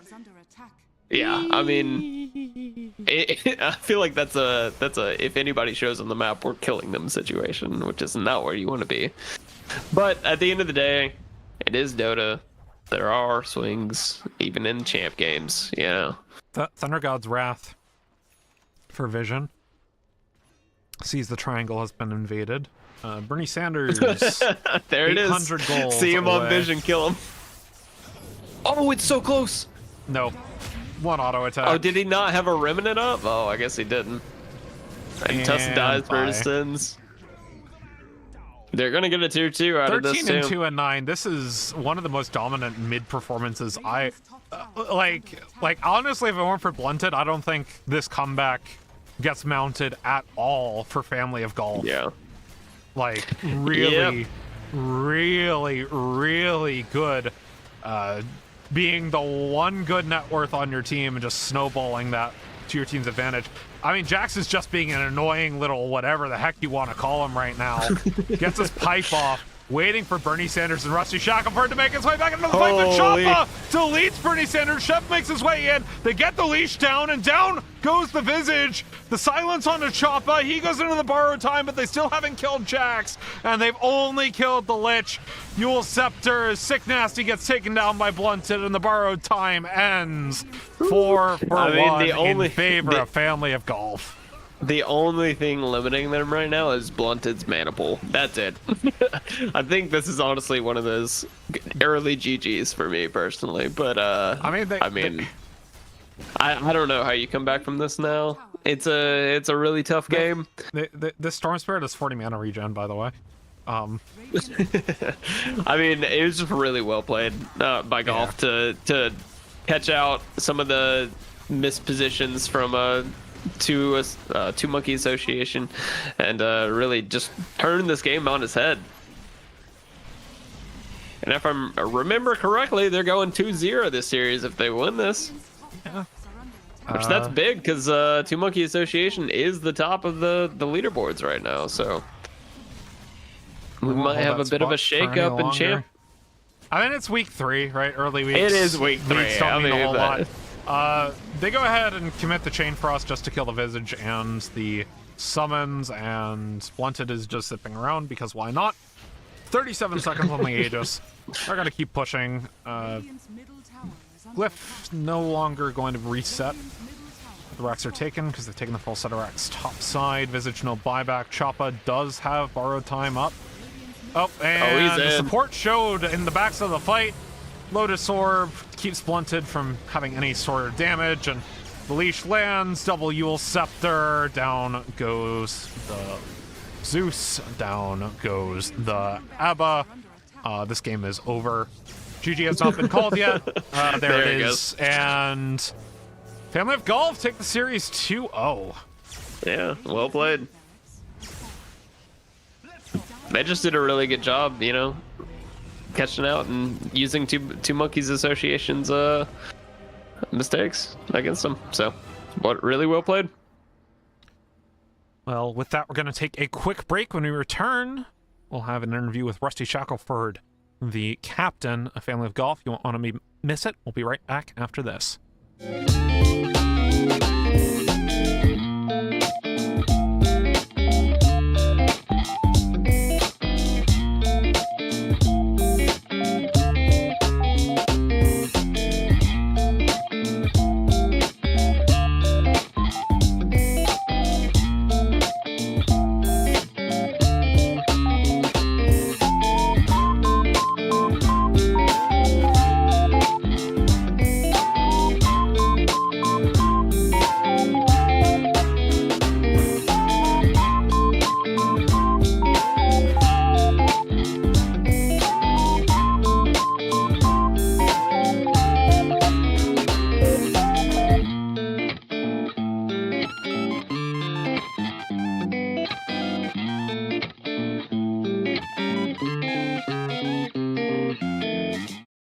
Speaker 3: is under attack.
Speaker 2: Yeah, I mean, I feel like that's a if anybody shows on the map, we're killing them situation, which is not where you want to be. But at the end of the day, it is Dota. There are swings, even in champ games, you know.
Speaker 1: Thunder God's Wrath for Vision sees the triangle has been invaded. Bernie Sanders,
Speaker 2: there it is.
Speaker 1: 800 goals.
Speaker 2: See him
Speaker 1: away.
Speaker 2: on Vision, kill him. Oh, it's so close.
Speaker 1: No, one auto attack.
Speaker 2: Oh, did he not have a remnant up? Oh, I guess he didn't. And Tuss dies for his sins. They're gonna get a tier 2 out of this
Speaker 1: 13 and
Speaker 2: too.
Speaker 1: 2 and 9. This is one of the most dominant mid performances I like. Honestly, if it weren't for Blunted, I don't think this comeback gets mounted at all for Family of Golf.
Speaker 2: Yeah.
Speaker 1: Like really,
Speaker 2: Yep.
Speaker 1: really good. Being the one good net worth on your team and just snowballing that to your team's advantage. I mean, Jax is just being an annoying little whatever the heck you want to call him right now. Gets his pipe off, waiting for Bernie Sanders and Rusty Shackelford to make his way back into the fight, but
Speaker 2: Holy.
Speaker 1: Choppa deletes Bernie Sanders. Chef makes his way in. They get the leash down, and down goes the Visage. The silence on the Choppa. He goes into the borrowed time, but they still haven't killed Jax, and they've only killed the Lich. Yule Scepter, Sick Nasty gets taken down by Blunted, and the borrowed time ends 4 for
Speaker 2: I mean,
Speaker 1: 1
Speaker 2: the only-
Speaker 1: in favor
Speaker 2: the-
Speaker 1: of Family of Golf.
Speaker 2: The only thing limiting them right now is Blunted's mana pool. That's it. I think this is honestly one of those early GGs for me personally. But
Speaker 1: I mean,
Speaker 2: I don't know how you come back from this now. It's a really tough game.
Speaker 1: the Storm Spirit is 40 mana regen, by the way.
Speaker 2: I mean, it was just really well played by Golf to catch out some of the missed positions from two monkey association and really just turn this game on its head. And if I remember correctly, they're going 2-0 this series if they win this. Which that's big because Two Monkey Association is the top of the leaderboards right now. So we might have a bit of a shake-up in champ.
Speaker 1: I mean, it's week 3, right? Early weeks.
Speaker 2: It is week 3.
Speaker 1: Weeks don't
Speaker 2: I
Speaker 1: mean a
Speaker 2: mean,
Speaker 1: whole lot. They go ahead and commit the Chain Frost just to kill the Visage and the summons, and Blunted is just zipping around because why not? 37 seconds on the Aegis. They're gonna keep pushing. Glyph no longer going to reset. The racks are taken because they've taken the full set of racks top side. Visage no buyback. Choppa does have borrowed time up. Oh, and
Speaker 2: he's
Speaker 1: the
Speaker 2: in.
Speaker 1: support showed in the backs of the fight. Lotus Orb keeps Blunted from having any sort of damage, and the leash lands. Double Yule Scepter. Down goes the Zeus. Down goes the Abba. This game is over. GG has not been called yet. There it is. And Family of Golf take the series 2-0.
Speaker 2: Yeah, well played. They just did a really good job, you know, catching out and using two Monkeys Association's mistakes against them. So, really well played.
Speaker 1: Well, with that, we're going to take a quick break. When we return, we'll have an interview with Rusty Shackelford, the captain of Family of Golf. You won't want to miss it. We'll be right back after this.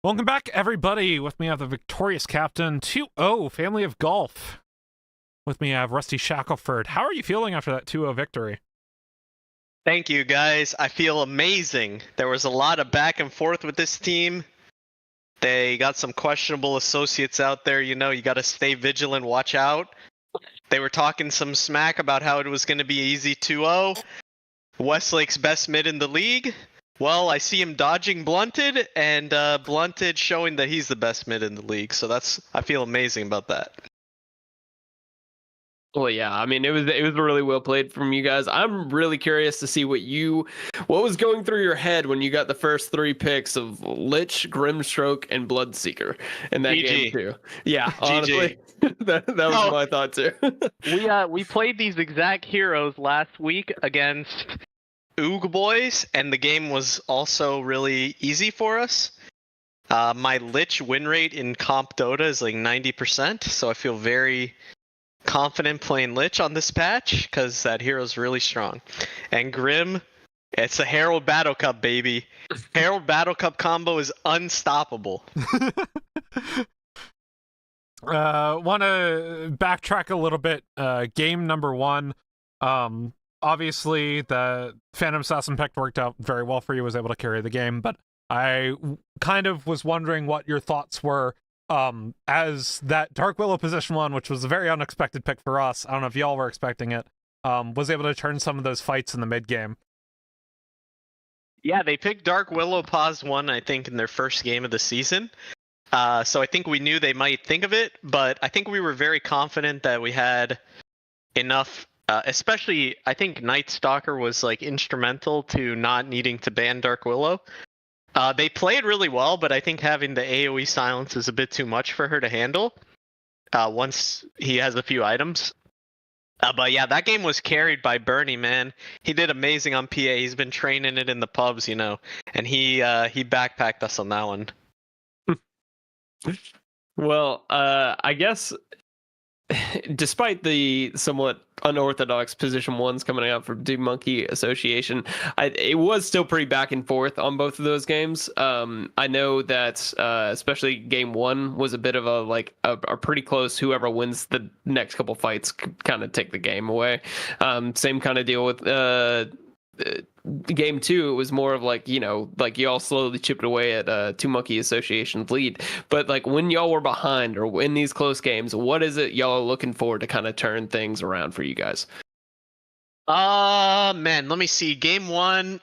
Speaker 1: Welcome back, everybody. With me, I have the victorious captain, 2-0, Family of Golf. With me, I have Rusty Shackelford. How are you feeling after that 2-0 victory?
Speaker 4: Thank you, guys. I feel amazing. There was a lot of back and forth with this team. They got some questionable associates out there. You know, you got to stay vigilant, watch out. They were talking some smack about how it was going to be easy 2-0. Westlake's best mid in the league. Well, I see him dodging Blunted, and Blunted showing that he's the best mid in the league. So I feel amazing about that.
Speaker 2: Well, yeah, I mean, it was really well played from you guys. I'm really curious to see what was going through your head when you got the first 3 picks of Lich, Grimstroke, and Bloodseeker in that game too. Yeah, honestly, that was my thought too.
Speaker 4: We played these exact heroes last week against Oog Boys, and the game was also really easy for us. My Lich win rate in comp Dota is like 90%, so I feel very confident playing Lich on this patch because that hero's really strong. And Grim, it's a Herald Battle Cup, baby. Herald Battle Cup combo is unstoppable.
Speaker 1: Want to backtrack a little bit. Game number 1. Obviously, the Phantom Assassin pick worked out very well for you, was able to carry the game, but I kind of was wondering what your thoughts were as that Dark Willow position 1, which was a very unexpected pick for us. I don't know if y'all were expecting it, was able to turn some of those fights in the mid game.
Speaker 4: Yeah, they picked Dark Willow pause 1, I think, in their first game of the season. So I think we knew they might think of it, but I think we were very confident that we had enough. Especially, I think Night Stalker was like instrumental to not needing to ban Dark Willow. They played really well, but I think having the AoE silence is a bit too much for her to handle once he has a few items. But yeah, that game was carried by Bernie, man. He did amazing on PA. He's been training it in the pubs, you know, and he backpacked us on that one.
Speaker 2: Well, I guess despite the somewhat unorthodox position 1s coming out from Dude Monkey Association, it was still pretty back and forth on both of those games. I know that especially game 1 was a bit of a pretty close. Whoever wins the next couple fights kind of take the game away. Same kind of deal with game 2. It was more of like, you know, like y'all slowly chipped away at Two Monkey Association's lead. But like when y'all were behind or in these close games, what is it y'all are looking for to kind of turn things around for you guys?
Speaker 4: Man, let me see. Game 1,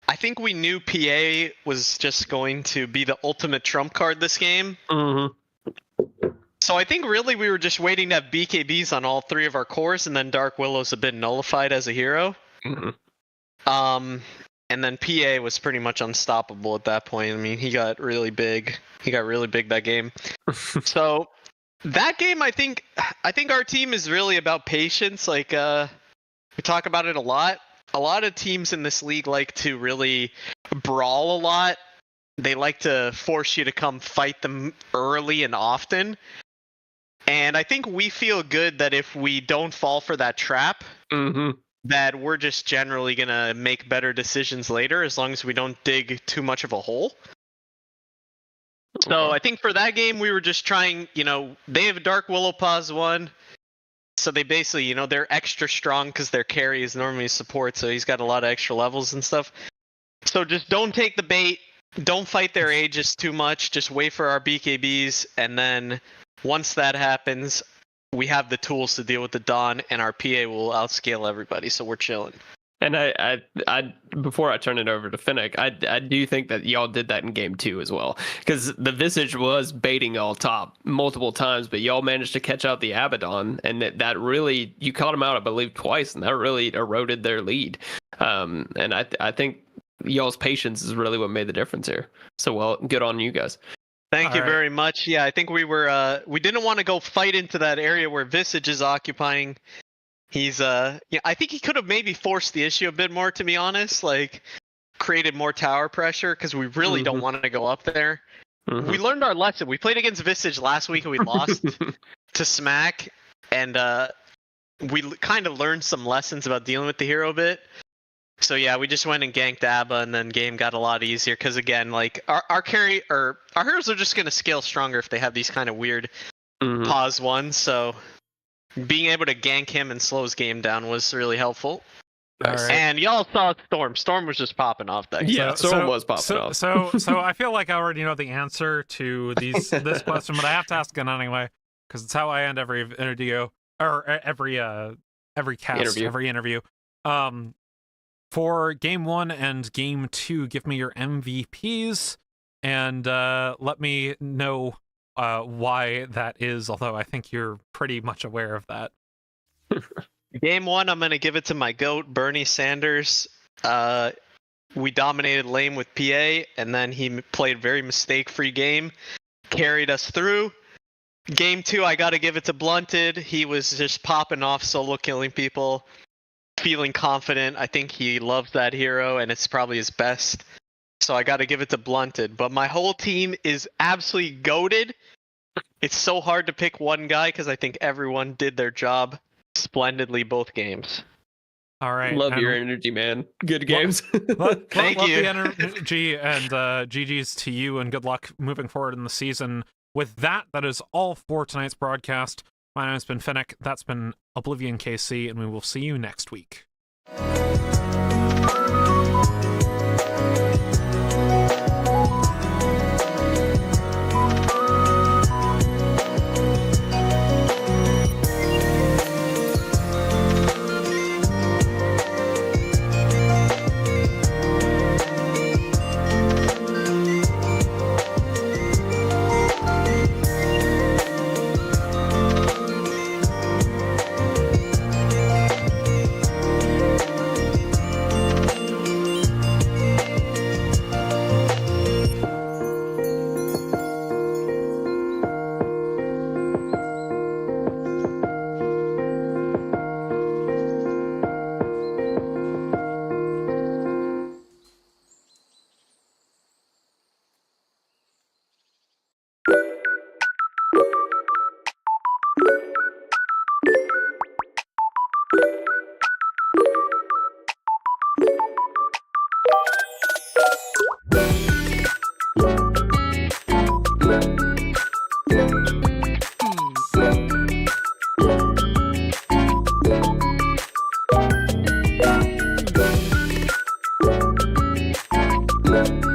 Speaker 4: I think we knew PA was just going to be the ultimate trump card this game.
Speaker 2: Mm-hmm.
Speaker 4: So I think really we were just waiting to have BKBs on all 3 of our cores, and then Dark Willow's a bit nullified as a hero.
Speaker 2: Mm-hmm.
Speaker 4: And then PA was pretty much unstoppable at that point. I mean, he got really big. That game. So that game, I think our team is really about patience. Like we talk about it a lot. A lot of teams in this league like to really brawl a lot. They like to force you to come fight them early and often. And I think we feel good that if we don't fall for that trap, that we're just generally going to make better decisions later as long as we don't dig too much of a hole. So I think for that game, we were just trying, you know, they have a Dark Willow pause 1. So they basically, you know, they're extra strong because their carry is normally support. So he's got a lot of extra levels and stuff. So just don't take the bait. Don't fight their Aegis too much. Just wait for our BKBs, and then once that happens, we have the tools to deal with the Dawn, and our PA will outscale everybody. So we're chilling.
Speaker 2: And I before I turn it over to Finnick, I do think that y'all did that in game 2 as well, because the Visage was baiting y'all top multiple times, but y'all managed to catch out the Abaddon, and that really, you caught him out, I believe, twice, and that really eroded their lead. And I think y'all's patience is really what made the difference here. So, well, good on you guys.
Speaker 4: Thank you very much. Yeah, I think we didn't want to go fight into that area where Visage is occupying. He's I think he could have maybe forced the issue a bit more, to be honest, like created more tower pressure, because we really don't want to go up there. We learned our lesson. We played against Visage last week and we lost to Smack, and we kind of learned some lessons about dealing with the hero a bit. So yeah, we just went and ganked Abba, and then game got a lot easier because again, like our carry or our heroes are just gonna scale stronger if they have these kind of weird pause 1s. So being able to gank him and slow his game down was really helpful.
Speaker 2: Nice.
Speaker 1: All right.
Speaker 4: And y'all saw Storm. Storm was just popping off that game.
Speaker 2: Yeah, Storm was popping off.
Speaker 1: So I feel like I already know the answer to this question, but I have to ask it anyway because it's how I end every interview or every cast, every interview. For game 1 and game 2, give me your MVPs and let me know why that is. Although I think you're pretty much aware of that.
Speaker 4: Game 1, I'm going to give it to my GOAT, Bernie Sanders. We dominated lane with PA, and then he played very mistake-free game, carried us through. Game 2, I got to give it to Blunted. He was just popping off, solo killing people, feeling confident. I think he loves that hero, and it's probably his best. So I got to give it to Blunted. But my whole team is absolutely goated. It's so hard to pick one guy because I think everyone did their job splendidly both games.
Speaker 1: All right.
Speaker 2: Love your energy, man. Good games.
Speaker 4: Thank
Speaker 1: love
Speaker 4: you.
Speaker 1: the energy and GG's to you and good luck moving forward in the season. With that is all for tonight's broadcast. My name's been Finnick. That's been Oblivion KC, and we will see you next week.
Speaker 5: Thank you.